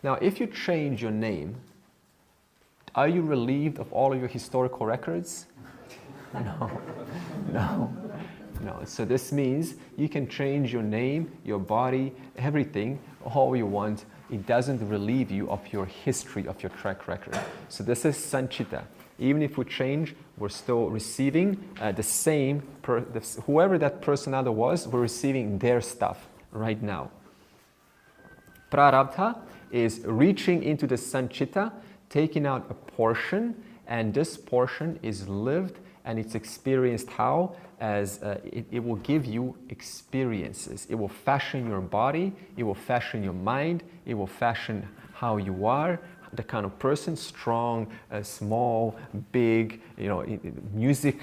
Now if you change your name, are you relieved of all of your historical records? No. So this means you can change your name, your body, everything, all you want. It doesn't relieve you of your history, of your track record. So this is Sancita. Even if we change, we're still receiving the same, whoever that person other was, we're receiving their stuff right now. Prarabdha is reaching into the Sancita, taking out a portion, and this portion is lived and it's experienced how? As it will give you experiences. It will fashion your body, it will fashion your mind, it will fashion how you are, the kind of person, strong, small, big, music,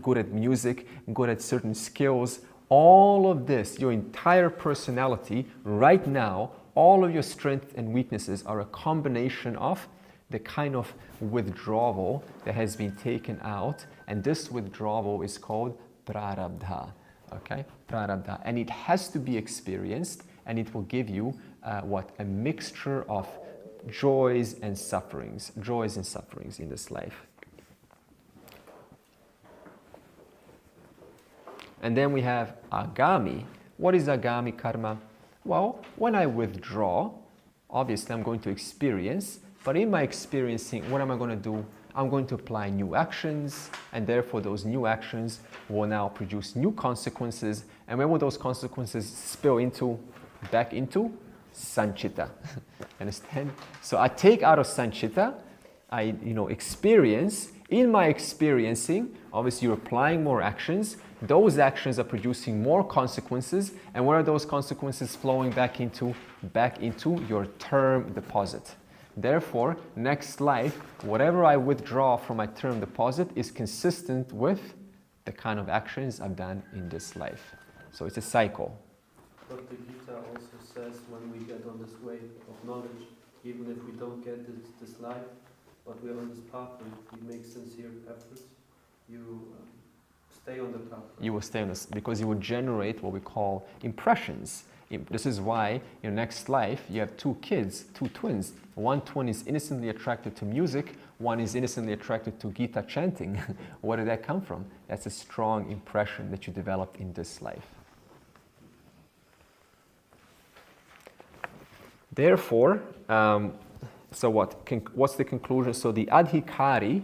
good at music, good at certain skills. All of this, your entire personality, right now, all of your strengths and weaknesses are a combination of the kind of withdrawal that has been taken out, and this withdrawal is called Prarabdha. Okay, Prarabdha, and it has to be experienced, and it will give you a mixture of joys and sufferings in this life. And then we have Agami. What is Agami karma? Well, when I withdraw, obviously I'm going to experience, but in my experiencing, what am I going to do? I'm going to apply new actions, and therefore those new actions will now produce new consequences. And when will those consequences spill back into Sancita? Understand? So I take out of Sancita, I experience. In my experiencing, obviously you're applying more actions. Those actions are producing more consequences, and where are those consequences flowing back into? Back into your term deposit. Therefore, next life, whatever I withdraw from my term deposit is consistent with the kind of actions I've done in this life. So it's a cycle. But the Gita also says when we get on this way of knowledge, even if we don't get this life, but we are on this path and we make sincere efforts, you stay on the path. You will stay on this because you will generate what we call impressions. This is why in your next life you have two kids, two twins. One twin is innocently attracted to music, one is innocently attracted to Gita chanting. Where did that come from? That's a strong impression that you developed in this life. Therefore, so what's the conclusion? So the adhikari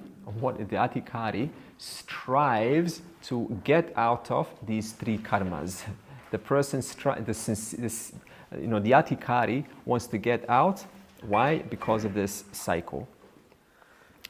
strives to get out of these three karmas. The person, the adhikari wants to get out. Why? Because of this cycle.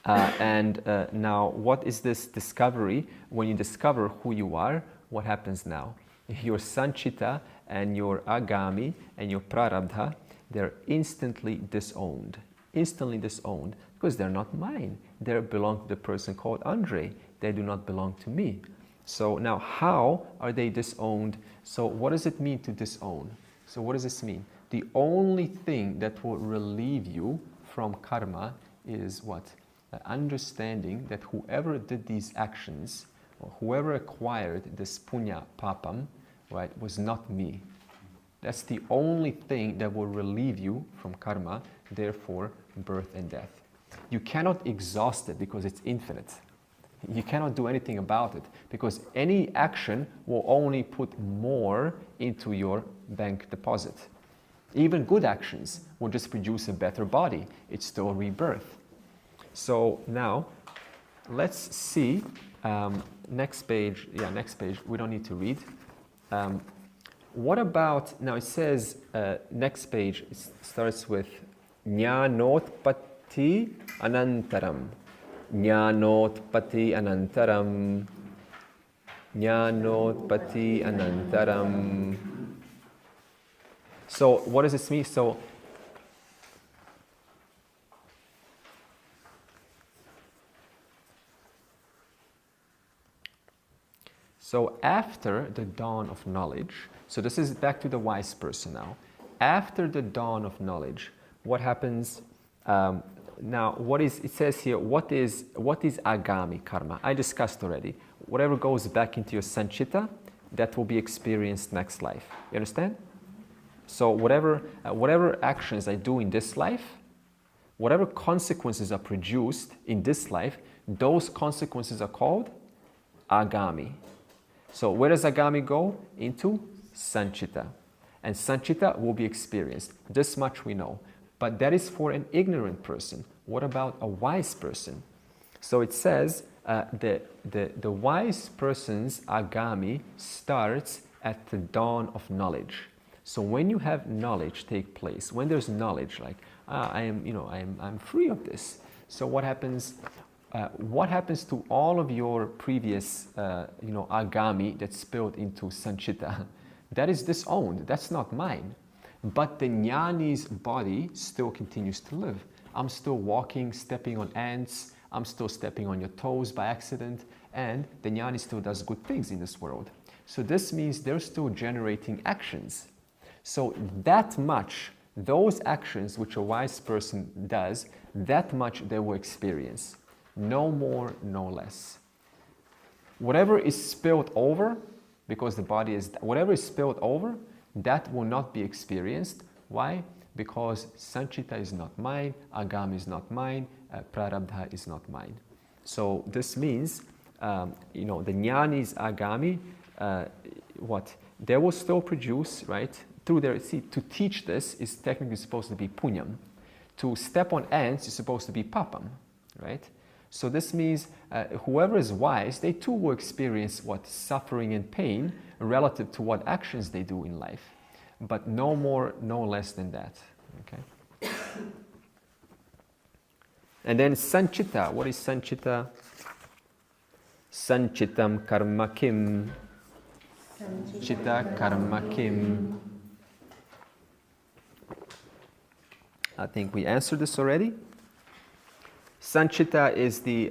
Now, what is this discovery? When you discover who you are, what happens now? Your Sancita and your Agami and your Prarabdha, they're instantly disowned. Instantly disowned because they're not mine. They belong to the person called Andre. They do not belong to me. So now how are they disowned? So what does it mean to disown? So what does this mean? The only thing that will relieve you from karma is what? The understanding that whoever did these actions, or whoever acquired this punya papam, right, was not me. That's the only thing that will relieve you from karma, therefore birth and death. You cannot exhaust it because it's infinite. You cannot do anything about it because any action will only put more into your bank deposit. Even good actions will just produce a better body. It's still rebirth. So now, let's see, next page, we don't need to read. What about, now it says, next page, it starts with Jnanotpatti Anantaram. Jnanotpatti Anantaram. Jnanotpatti Anantaram. So what does this mean? So after the dawn of knowledge, so this is back to the wise person now. After the dawn of knowledge, what happens? Now, it says here, what is Agami karma? I discussed already. Whatever goes back into your Sancita, that will be experienced next life. You understand? So whatever actions I do in this life, whatever consequences are produced in this life, those consequences are called Agami. So where does Agami go? Into Sancita. And Sancita will be experienced. This much we know. But that is for an ignorant person. What about a wise person? So it says the wise person's Agami starts at the dawn of knowledge. So when you have knowledge take place, when there's knowledge, like I'm free of this. So what happens? What happens to all of your previous, Agami that's spilled into Sancita? That is disowned. That's not mine. But the jnani's body still continues to live. I'm still walking, stepping on ants. I'm still stepping on your toes by accident. And the jnani still does good things in this world. So this means they're still generating actions. So that much, those actions which a wise person does, that much they will experience. No more, no less. Whatever is spilled over, because the body is, whatever is spilled over, that will not be experienced. Why? Because Sancita is not mine, Agami is not mine, Prarabdha is not mine. So this means, the jnani's Agami, they will still produce, right? Through their, to teach this is technically supposed to be punyam. To step on ants is supposed to be papam, right? So this means whoever is wise, they too will experience what? Suffering and pain relative to what actions they do in life. But no more, no less than that. Okay? And then Sancita. What is Sancita? Sanchitam karma kim. Chita karma kim. I think we answered this already. Sanchita is the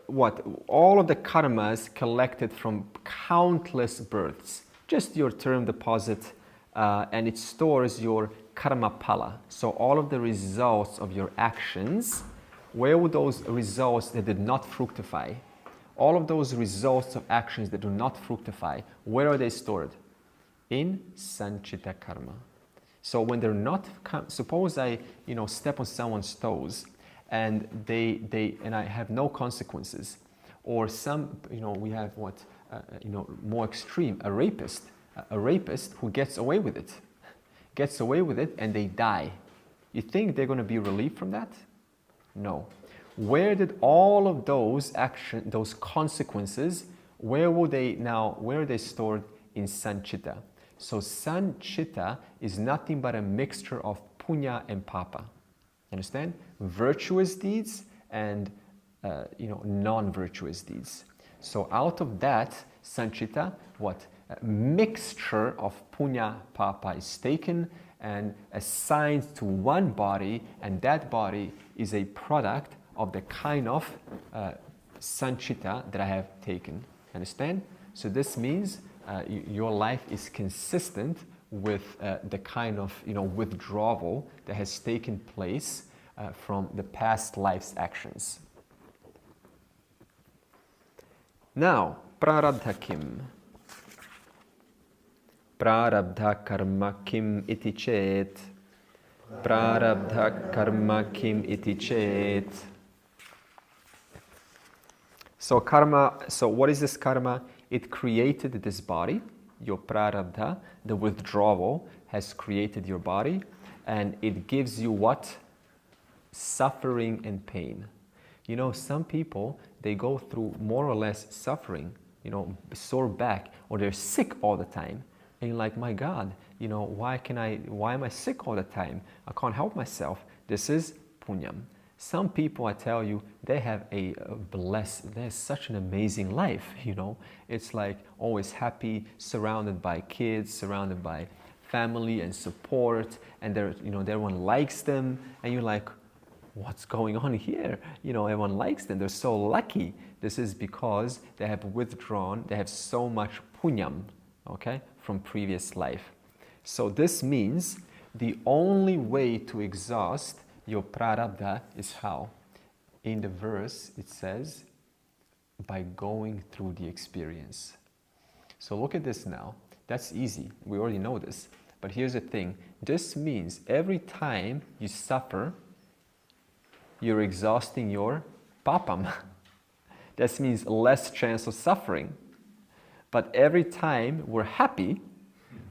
all of the karmas collected from countless births. Just your term deposit, and it stores your karma pala. So all of the results of your actions, where would those results that did not fructify? All of those results of actions that do not fructify, where are they stored? In Sanchita karma. So when they're not, suppose I, step on someone's toes, and and I have no consequences, or some, we have more extreme, a rapist who gets away with it, and they die. You think they're going to be relieved from that? No. Where did all of those those consequences, where are they stored? In Sanchita. So Sanchita is nothing but a mixture of punya and papa. Understand? Virtuous deeds and non-virtuous deeds. So out of that Sanchita, a mixture of punya papa is taken and assigned to one body, and that body is a product of the kind of Sanchita that I have taken. Understand? So this means your life is consistent with the kind of withdrawal that has taken place from the past life's actions. Now, Prarabdha kim. Prarabdha karma kim iti chet. Prarabdha karma kim iti chet. So karma, so what is this karma? It created this body, your prarabdha, the withdrawal has created your body, and it gives you what? Suffering and pain. Some people, they go through more or less suffering, sore back, or they're sick all the time. And you're like, my God, why am I sick all the time? I can't help myself. This is punyam. Some people, I tell you, they have they have such an amazing life, It's like always happy, surrounded by kids, surrounded by family and support, and everyone likes them, and you're like, what's going on here? Everyone likes them, they're so lucky. This is because they have withdrawn, they have so much punyam, okay, from previous life. So this means the only way to exhaust your prarabdha is how? In the verse it says, by going through the experience. So look at this now. That's easy. We already know this. But here's the thing. This means every time you suffer, you're exhausting your papam. That means less chance of suffering. But every time we're happy,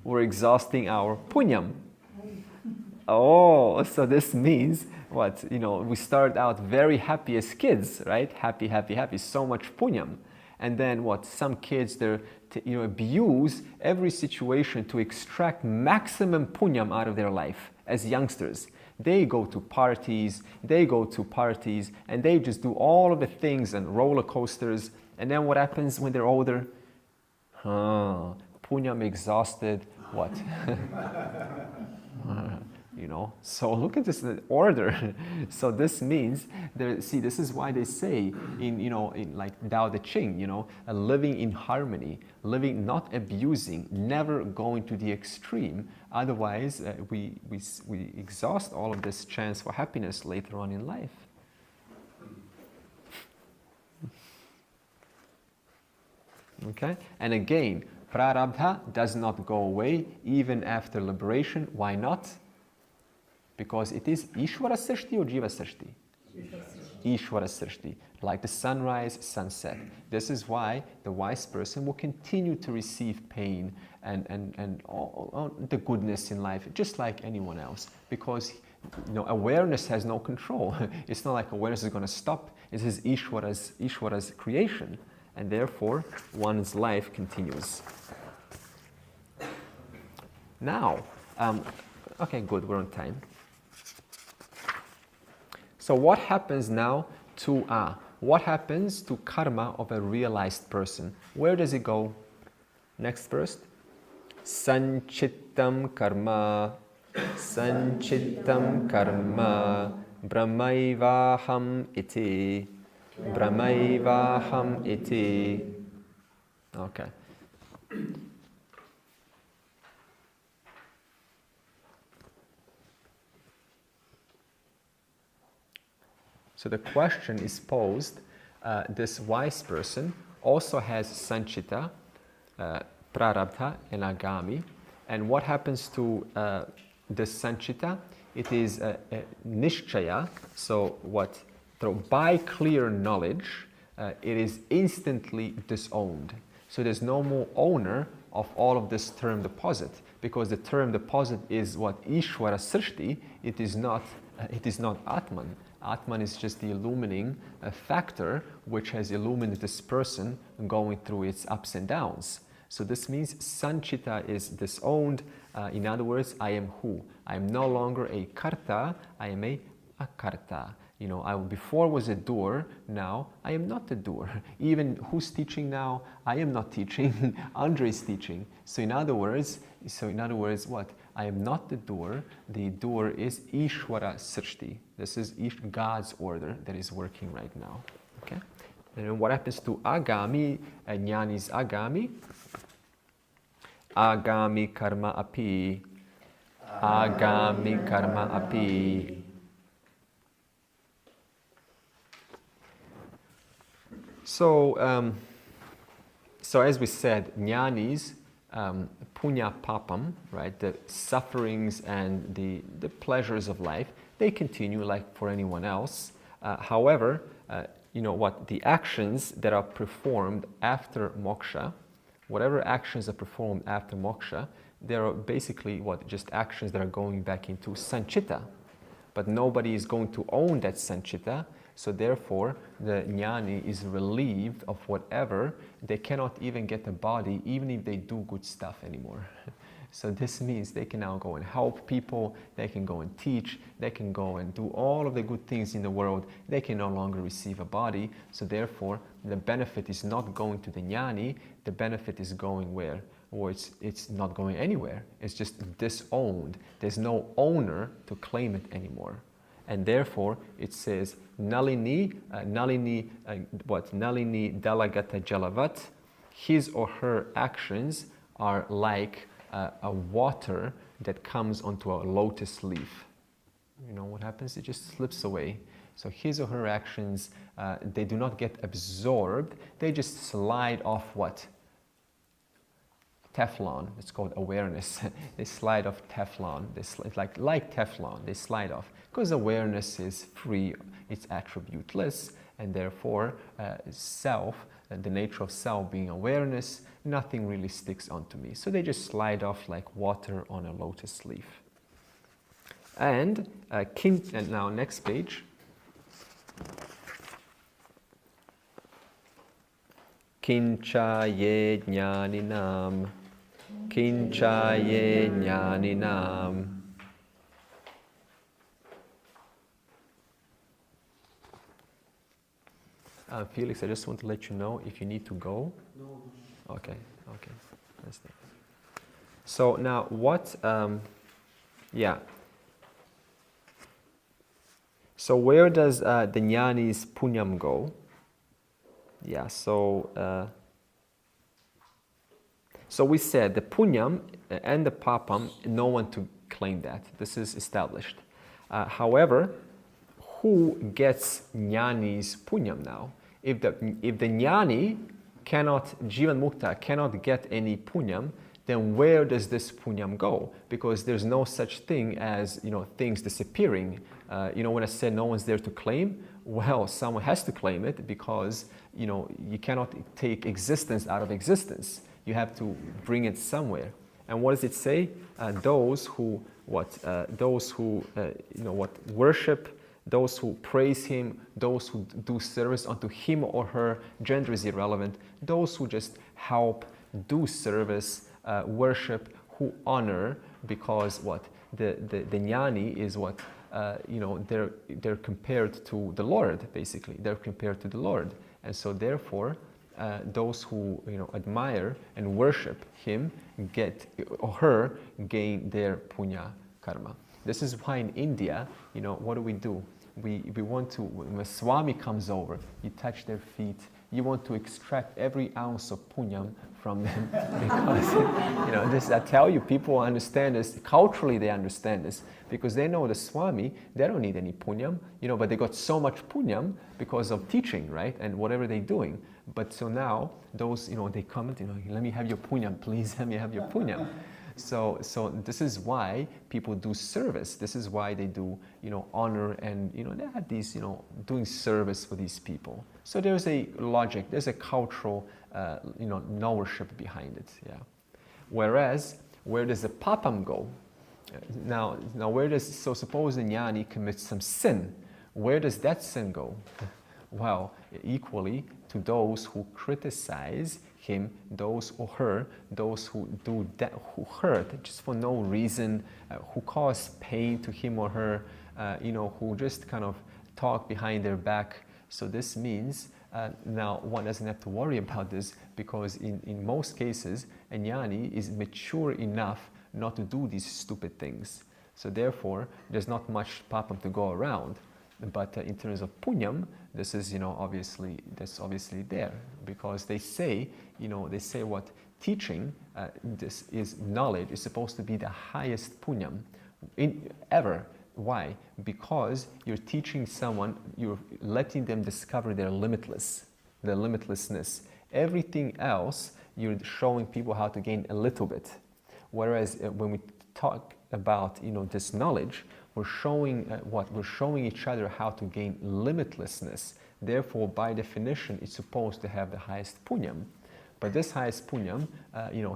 we're exhausting our punyam. Oh, so this means what? We start out very happy as kids, right? Happy, happy, happy, so much punyam. And then what? Some kids, they abuse every situation to extract maximum punyam out of their life as youngsters. They go to parties, and they just do all of the things and roller coasters. And then what happens when they're older? Punyam exhausted, what? So look at this order. So this means, this is why they say in like Tao Te Ching, living in harmony, living not abusing, never going to the extreme. Otherwise, we exhaust all of this chance for happiness later on in life. Okay, and again, Prarabdha does not go away even after liberation. Why not? Because it is Ishvara Srishti or Jiva Srishti? Ishvara Srishti, like the sunrise, sunset. This is why the wise person will continue to receive pain and all the goodness in life, just like anyone else, because awareness has no control. It's not like awareness is going to stop. It is Ishvara's creation, and therefore one's life continues. Now, okay, good, we're on time. So what happens now to what happens to karma of a realized person? Where does it go? Next verse. Sancittam karma, Sancittam karma, Brahmaivaham iti, Brahmaivaham iti. Okay. So the question is posed, this wise person also has Sancita, Prarabdha and Agami. And what happens to this Sancita? It is Nishchaya, so what? So by clear knowledge, it is instantly disowned. So there's no more owner of all of this term deposit, because the term deposit is what? Ishvara Srishti, it is not Atman. Atman is just the illumining factor which has illuminated this person going through its ups and downs. So this means Sancita is disowned. In other words, I am who? I am no longer a karta, I am a akarta. I before was a doer, now I am not a doer. Even who's teaching now? I am not teaching, Andre is teaching. So in other words, what? I am not the doer is Ishvara Srishti. This is God's order that is working right now. Okay? And then what happens to Agami? Jnani's Agami. Agami karma api. Agami karma api. So as we said, jnanis, punya papam, right, the sufferings and the pleasures of life, they continue like for anyone else. However, the actions that are performed after moksha, whatever actions are performed after moksha, they are basically just actions that are going back into Sancita. But nobody is going to own that Sancita, so therefore the jnani is relieved of whatever. They cannot even get a body even if they do good stuff anymore. So this means they can now go and help people, they can go and teach, they can go and do all of the good things in the world. They can no longer receive a body, so therefore the benefit is not going to the jnani, the benefit is going where? Or it's not going anywhere. It's just disowned. There's no owner to claim it anymore. And therefore it says Nalini Dalagata Jalavat, his or her actions are like a water that comes onto a lotus leaf. You know what happens? It just slips away. So his or her actions, they do not get absorbed, they just slide off what? Teflon. It's called awareness. They slide off Teflon. Like Teflon, they slide off. Because awareness is free, it's attributeless, and therefore self, the nature of self being awareness, nothing really sticks onto me. So they just slide off like water on a lotus leaf. And now next page. Kincha ye jnaninam. Kincha ye jnaninam. Felix, I just want to let you know if you need to go. No. Okay. That's it. So now what, So where does the jnani's punyam go? Yeah, so we said the punyam and the papam, no one to claim that. This is established. However, who gets jnani's punyam now? If the jnani Jivanmukta cannot get any punyam, then where does this punyam go? Because there's no such thing as things disappearing. When I said no one's there to claim, well, someone has to claim it, because you cannot take existence out of existence. You have to bring it somewhere. And what does it say? Those who those who worship, those who praise him, those who do service unto him or her. Gender is irrelevant. Those who just help, do service, worship, who honor, because the jnani is they're compared to the Lord, basically. They're compared to the Lord. And so therefore, those who admire and worship him or her gain their punya karma. This is why in India, what do? We want to, when a Swami comes over, you touch their feet, you want to extract every ounce of punyam from them because I tell you, people understand this culturally. They understand this because they know the Swami. They don't need any punyam, but they got so much punyam because of teaching, right? And whatever they're doing. But so now those they comment, let me have your punyam, please. Let me have your punyam. So this is why people do service. This is why they do honor, and they have these doing service for these people. So there's a logic, there's a cultural knowership behind it. Yeah. Whereas where does the papam go? Now so suppose the jnani commits some sin. Where does that sin go? Well, equally to those who criticize him, those or her, those who do that, who hurt just for no reason, who cause pain to him or her, who just kind of talk behind their back. So this means now one doesn't have to worry about this because in most cases, a jnani is mature enough not to do these stupid things. So therefore, there's not much papam to go around. But in terms of punyam, this is that's obviously there because they say what teaching this is knowledge is supposed to be the highest punyam ever. Why? Because you're teaching someone, you're letting them discover their limitlessness. Everything else you're showing people how to gain a little bit. Whereas when we talk about this knowledge, we're showing we're showing each other how to gain limitlessness. Therefore, by definition, it's supposed to have the highest punyam. But this highest punyam,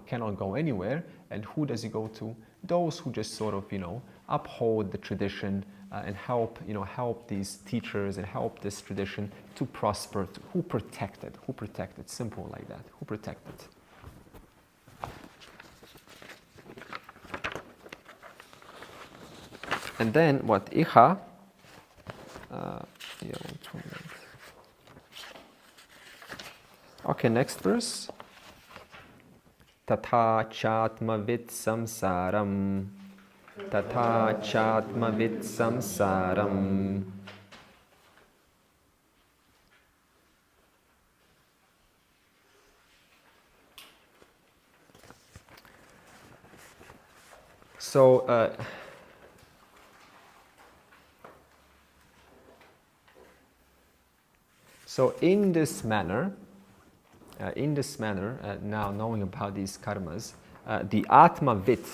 cannot go anywhere. And who does it go to? Those who just sort of, uphold the tradition and help these teachers and help this tradition to prosper. Who protect it? Simple like that. Who protect it? And then what? Iha. Okay, next verse. Tatha chatmavit samsaram. Tatha chatmavit samsaram. So in this manner, now knowing about these karmas, the Atmavit,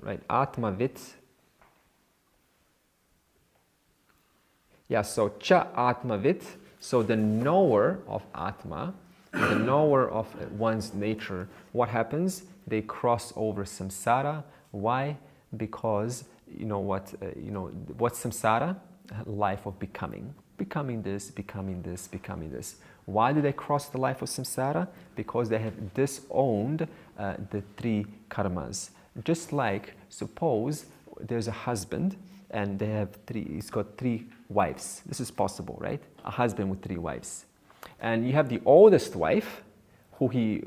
right? Atmavit. Yeah, so Cha Atmavit, so the knower of Atma, the knower of one's nature, what happens? They cross over samsara. Why? Because, what's samsara? Life of becoming. Becoming this. Why do they cross the life of samsara? Because they have disowned the three karmas. Just like, suppose there's a husband and he's got three wives. This is possible, right? A husband with three wives. And you have the oldest wife, who he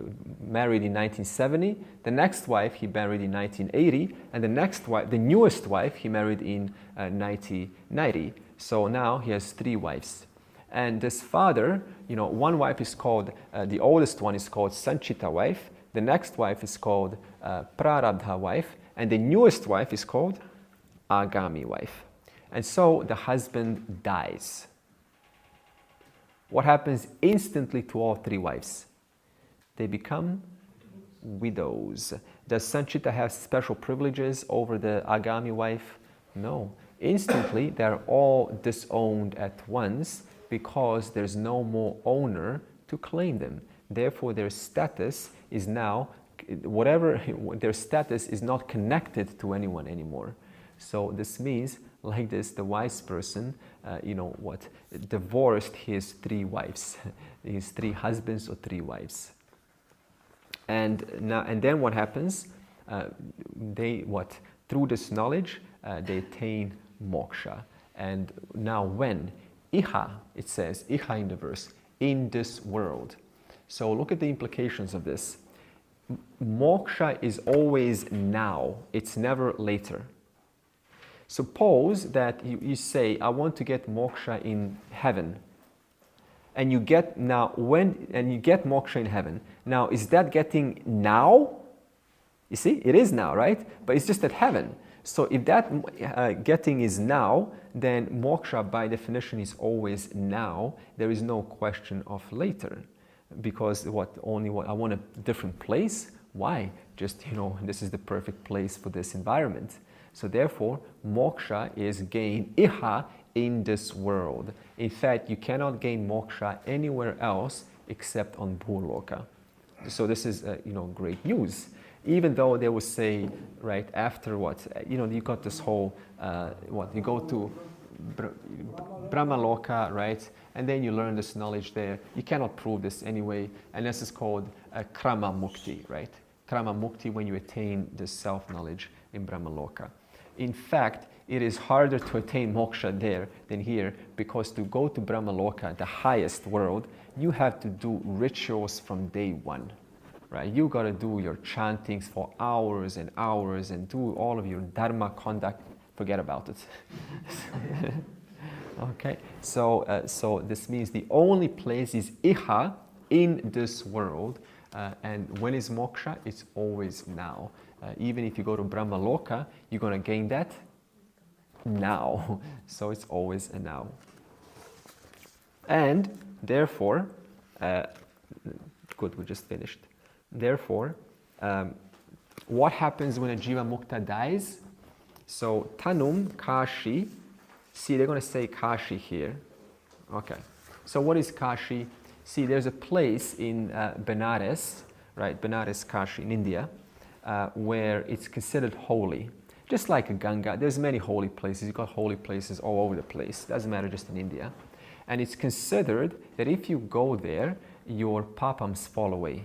married in 1970. The next wife he married in 1980. And the newest wife, he married in 1990. So now he has three wives. And this father, one wife is called, the oldest one is called Sancita wife. The next wife is called Prarabdha wife. And the newest wife is called Agami wife. And so the husband dies. What happens instantly to all three wives? They become widows. Does Sancita have special privileges over the Agami wife? No. Instantly, they're all disowned at once because there's no more owner to claim them. Therefore, their status is now whatever their status is not connected to anyone anymore. So this means, like this, the wise person, divorced his 3 wives, his 3 husbands or 3 wives. And then what happens? Through this knowledge, they attain moksha. And now when? Iha, it says, iha in the verse, in this world. So look at the implications of this. Moksha is always now, it's never later. Suppose that you say, I want to get moksha in heaven. And you get moksha in heaven. Now, is that getting now? You see, it is now, right? But it's just at heaven. So if that getting is now, then moksha by definition is always now. There is no question of later. Because I want a different place. Why? Just, this is the perfect place for this environment. So therefore, moksha is gained iha in this world. In fact, you cannot gain moksha anywhere else except on Bhuloka. So this is, great news. Even though they will say, right, after you got this whole, you go to Brahmaloka, right, and then you learn this knowledge there. You cannot prove this anyway, and this is called Krama Mukti, right? Krama Mukti, when you attain this self-knowledge in Brahmaloka. In fact, it is harder to attain moksha there than here, because to go to Brahmaloka, the highest world, you have to do rituals from day one. Right? You got to do your chantings for hours and hours and do all of your dharma conduct. Forget about it. Okay, so this means the only place is iha, in this world, and when is moksha? It's always now. Even if you go to Brahmaloka, you're going to gain that now. So it's always a now. And therefore, good, we just finished. Therefore, what happens when a Jivanmukta dies? So, Tanum, Kashi, see, they're going to say Kashi here. Okay, so what is Kashi? See, there's a place in Benares, right, Benares, Kashi in India, where it's considered holy. Just like a Ganga, there's many holy places. You've got holy places all over the place. Doesn't matter just in India. And it's considered that if you go there, your papams fall away.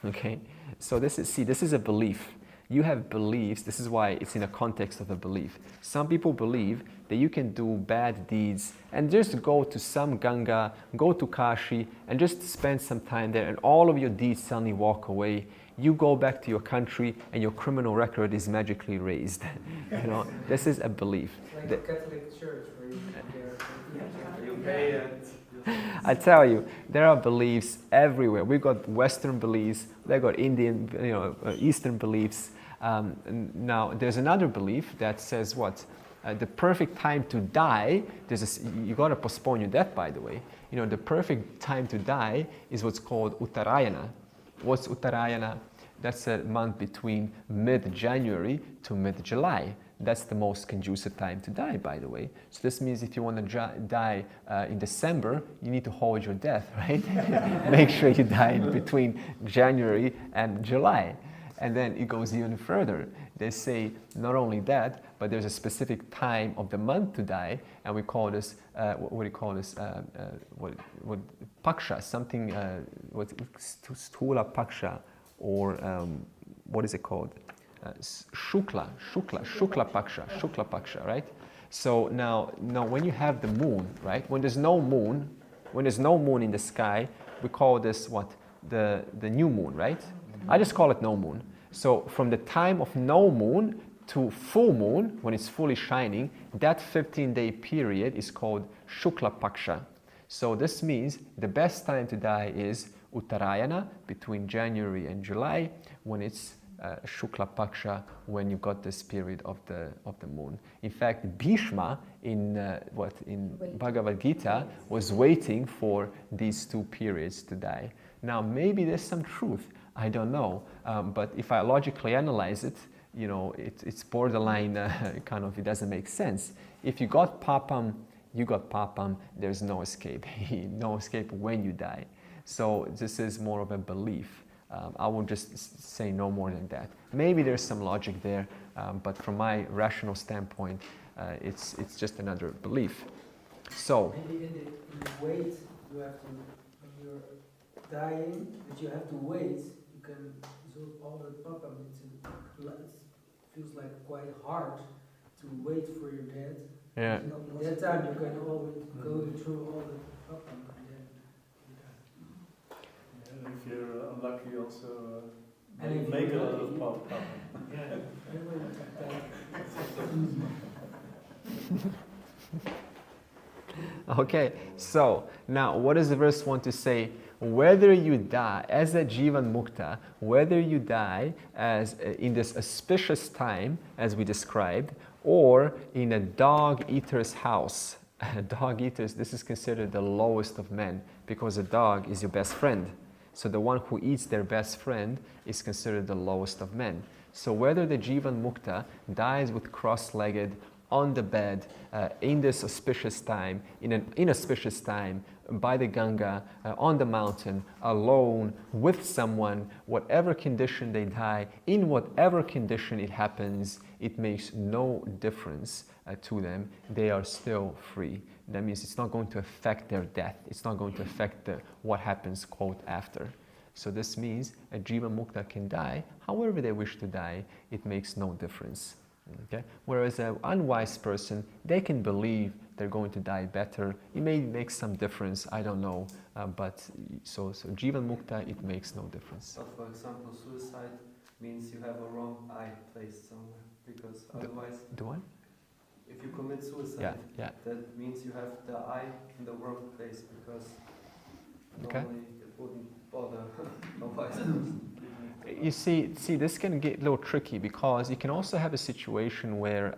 Okay, so this is a belief. You have beliefs. This is why it's in a context of a belief. Some people believe that you can do bad deeds and just go to some Ganga, go to Kashi, and just spend some time there, and all of your deeds suddenly walk away. You go back to your country, and your criminal record is magically raised. This is a belief. It's like the Catholic Church, where you pay it. I tell you, there are beliefs everywhere. We've got Western beliefs, they've got Indian, Eastern beliefs. Now, there's another belief that says what? The perfect time to die, you got to postpone your death, by the way. The perfect time to die is what's called Uttarayana. What's Uttarayana? That's a month between mid-January to mid-July. That's the most conducive time to die, by the way. So this means if you want to die in December, you need to hold your death, right? Make sure you die between January and July. And then it goes even further. They say not only that, but there's a specific time of the month to die, and we call this, what do you call this? What Paksha, something, Sthula Paksha, or what is it called? Shukla Paksha, right? So now when you have the moon, right? When there's no moon in the sky, we call this what? The new moon, right? I just call it no moon. So from the time of no moon to full moon, when it's fully shining, that 15-day period is called Shukla Paksha. So this means the best time to die is Uttarayana, between January and July, when it's Shukla Paksha, when you've got this period of the moon. In fact, Bhishma in Bhagavad Gita was waiting for these 2 periods to die. Now, maybe there's some truth. I don't know, but if I logically analyze it, it's borderline it doesn't make sense. If you got papam, you got papam. There's no escape. No escape when you die. So this is more of a belief. I will just say no more than that. Maybe there's some logic there, but from my rational standpoint, it's just another belief. So maybe in the wait, you have to, when you're dying, but you have to wait, you can absorb all the papa. It feels like quite hard to wait for your death. yeah. At that time, you can always go through all the papa and then you die. And if you're unlucky, also And if make a you're lot of lucky- pop. Yeah, everyone can die. Okay, so now what does the verse want to say? Whether you die as a Jivanmukta, whether you die as in this auspicious time, as we described, or in a dog eater's house. Dog eaters, this is considered the lowest of men, because a dog is your best friend. So the one who eats their best friend is considered the lowest of men. So whether the Jivanmukta dies with cross-legged, on the bed, in this auspicious time, in an inauspicious time, by the Ganga, on the mountain, alone, with someone, whatever condition they die, in whatever condition it happens, it makes no difference to them. They are still free. That means it's not going to affect their death. It's not going to affect what happens, quote, after. So this means a Jivanmukta can die however they wish to die. It makes no difference. Okay? Whereas an unwise person, they can believe they're going to die better. It may make some difference, I don't know. But so Jivanmukta, it makes no difference. But for example, suicide means you have a wrong eye placed somewhere, because otherwise, The one? if you commit suicide, Yeah. that means you have the eye in the wrong place, because Okay. normally it wouldn't bother a wise person. You see, this can get a little tricky, because you can also have a situation where,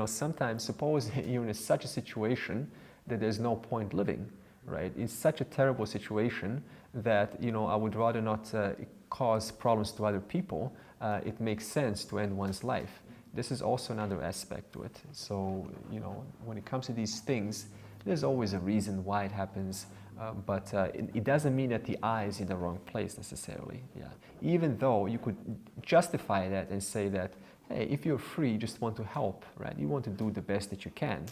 sometimes suppose you're in such a situation that there's no point living, right? It's such a terrible situation that, I would rather not cause problems to other people. It makes sense to end one's life. This is also another aspect to it. So, when it comes to these things, there's always a reason why it happens. But it doesn't mean that the eye is in the wrong place necessarily. Yeah. Even though you could justify that and say that, hey, if you're free, you just want to help, right? You want to do the best that you can.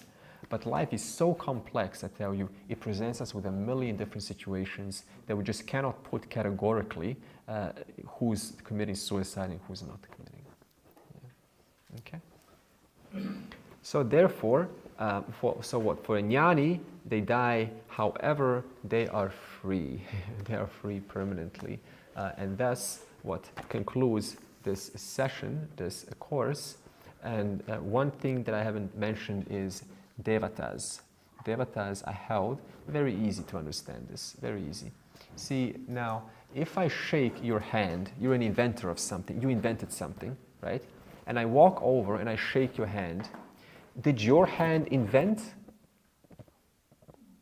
But life is so complex, I tell you, it presents us with a million different situations that we just cannot put categorically who's committing suicide and who's not committing. Yeah. Okay? So therefore, for a jnani, they die, however, they are free. They are free permanently. And that's what concludes this session, this course. And one thing that I haven't mentioned is devatas. Devatas are held, very easy to understand this, very easy. See, now, if I shake your hand, you're an inventor of something, you invented something, right? And I walk over and I shake your hand. Did your hand invent?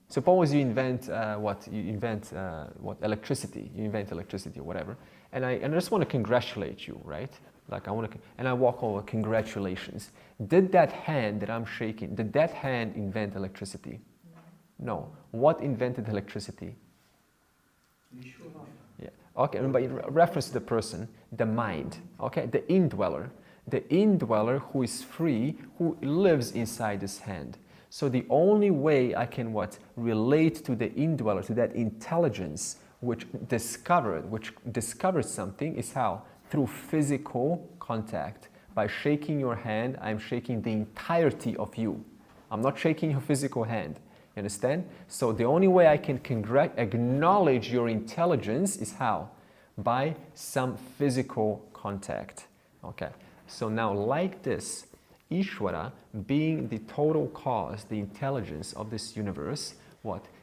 Suppose you invent electricity. You invent electricity or whatever, and I just want to congratulate you, right? Like and I walk over, congratulations. Did that hand that I'm shaking, did that hand invent electricity? No. What invented electricity? Yeah. Okay. But in reference to the person, the mind. Okay. The indweller. The indweller who is free, who lives inside this hand. So the only way I can relate to the indweller, to that intelligence which discovered something, is how? Through physical contact. By shaking your hand, I'm shaking the entirety of you. I'm not shaking your physical hand. You understand? So the only way I can acknowledge your intelligence is how? By some physical contact. Okay. So now, like this, Ishvara, being the total cause, the intelligence of this universe,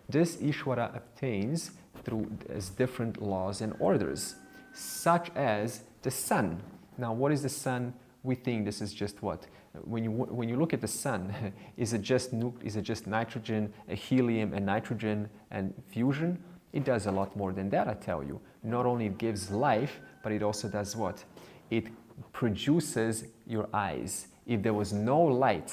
this Ishvara obtains through as different laws and orders, such as the sun. Now, what is the sun? We think this is just what? When you look at the sun, is it just nitrogen, helium, and nitrogen and fusion? It does a lot more than that, I tell you. Not only it gives life, but it also does what? It produces your eyes. If there was no light,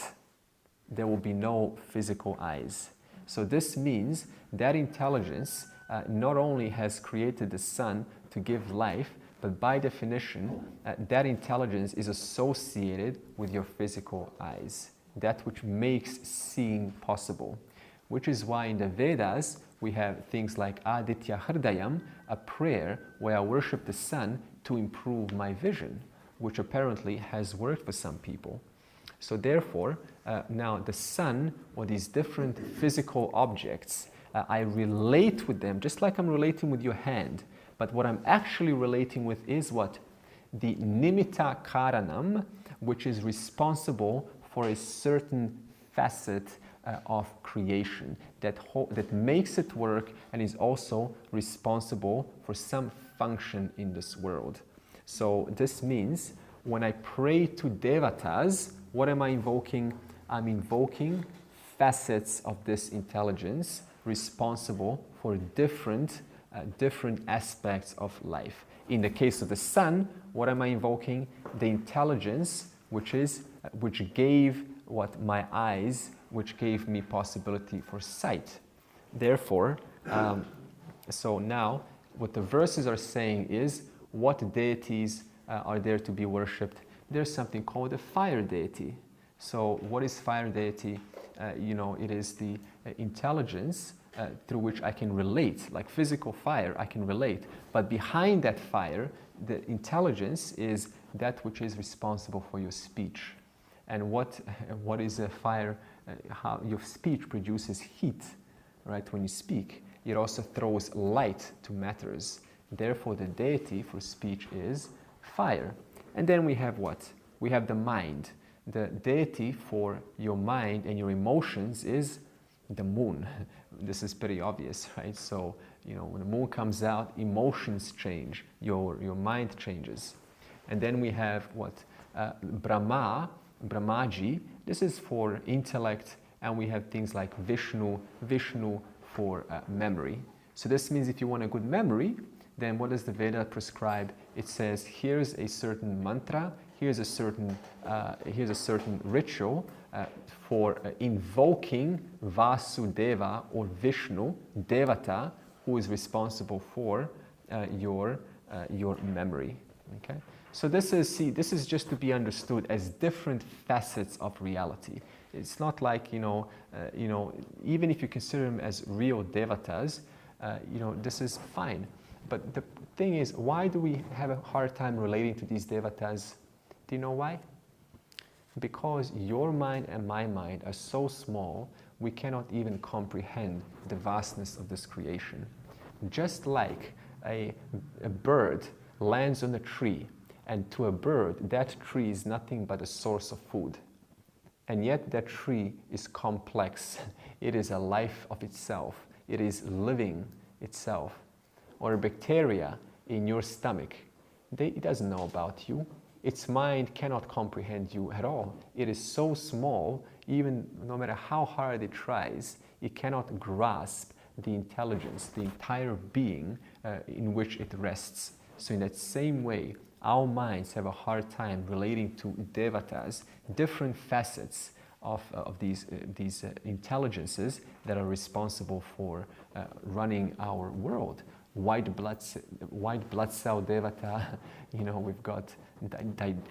there will be no physical eyes. So this means that intelligence not only has created the sun to give life, but by definition, that intelligence is associated with your physical eyes, that which makes seeing possible. Which is why in the Vedas, we have things like Aditya Hridayam, a prayer where I worship the sun to improve my vision, which apparently has worked for some people. So therefore, now the sun or these different physical objects, I relate with them just like I'm relating with your hand. But what I'm actually relating with is what? The nimitta karanam, which is responsible for a certain facet of creation that makes it work and is also responsible for some function in this world. So this means when I pray to devatas, what am I invoking? I'm invoking facets of this intelligence responsible for different aspects of life. In the case of the sun, what am I invoking? The intelligence which gave what my eyes, which gave me possibility for sight. Therefore, so now what the verses are saying is what deities are there to be worshipped. There's something called a fire deity. So what is fire deity? It is the intelligence through which I can relate, like physical fire, I can relate. But behind that fire, the intelligence is that which is responsible for your speech. And what is a fire? How your speech produces heat, right? When you speak, it also throws light to matters. Therefore, the deity for speech is fire. And then we have what? We have the mind. The deity for your mind and your emotions is the moon. This is pretty obvious, right? So, when the moon comes out, emotions change, your mind changes. And then we have what? Brahmaji, this is for intellect, and we have things like Vishnu for memory. So this means if you want a good memory, then what does the Veda prescribe? It says, here's a certain mantra, here's a certain ritual for invoking Vasudeva or Vishnu, Devata, who is responsible for your memory. Okay? So this is just to be understood as different facets of reality. It's not like even if you consider them as real devatas, this is fine. But the thing is, why do we have a hard time relating to these devatas? Do you know why? Because your mind and my mind are so small, we cannot even comprehend the vastness of this creation. Just like a bird lands on a tree, and to a bird, that tree is nothing but a source of food. And yet that tree is complex. It is a life of itself. It is living itself. Or a bacteria in your stomach, it doesn't know about you. Its mind cannot comprehend you at all. It is so small, even no matter how hard it tries, it cannot grasp the intelligence, the entire being in which it rests. So in that same way, our minds have a hard time relating to devatas, different facets of these intelligences that are responsible for running our world. White blood cell devata, we've got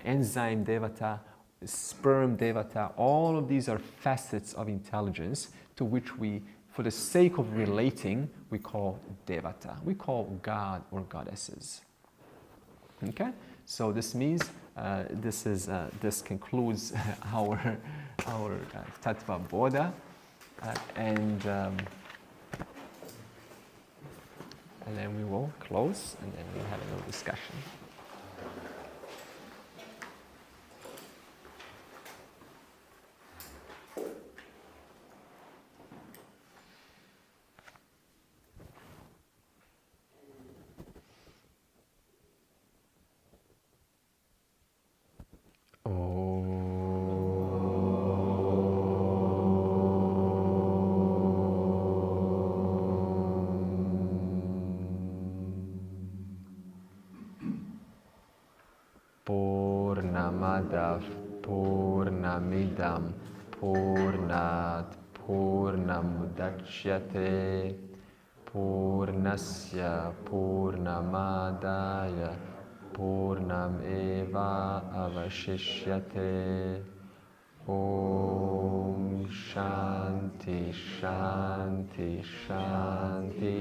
enzyme devata, sperm devata. All of these are facets of intelligence to which we, for the sake of relating, we call devata. We call God or goddesses. Okay, so this means this concludes our Tattva Bodha, and then we will close, and then we'll have a little discussion. Purnamadav Purnamidam Purnat Purnamudachyate Purnasya Purnamadaya Purnam Eva Avashishyate. Om Shanti Shanti Shanti.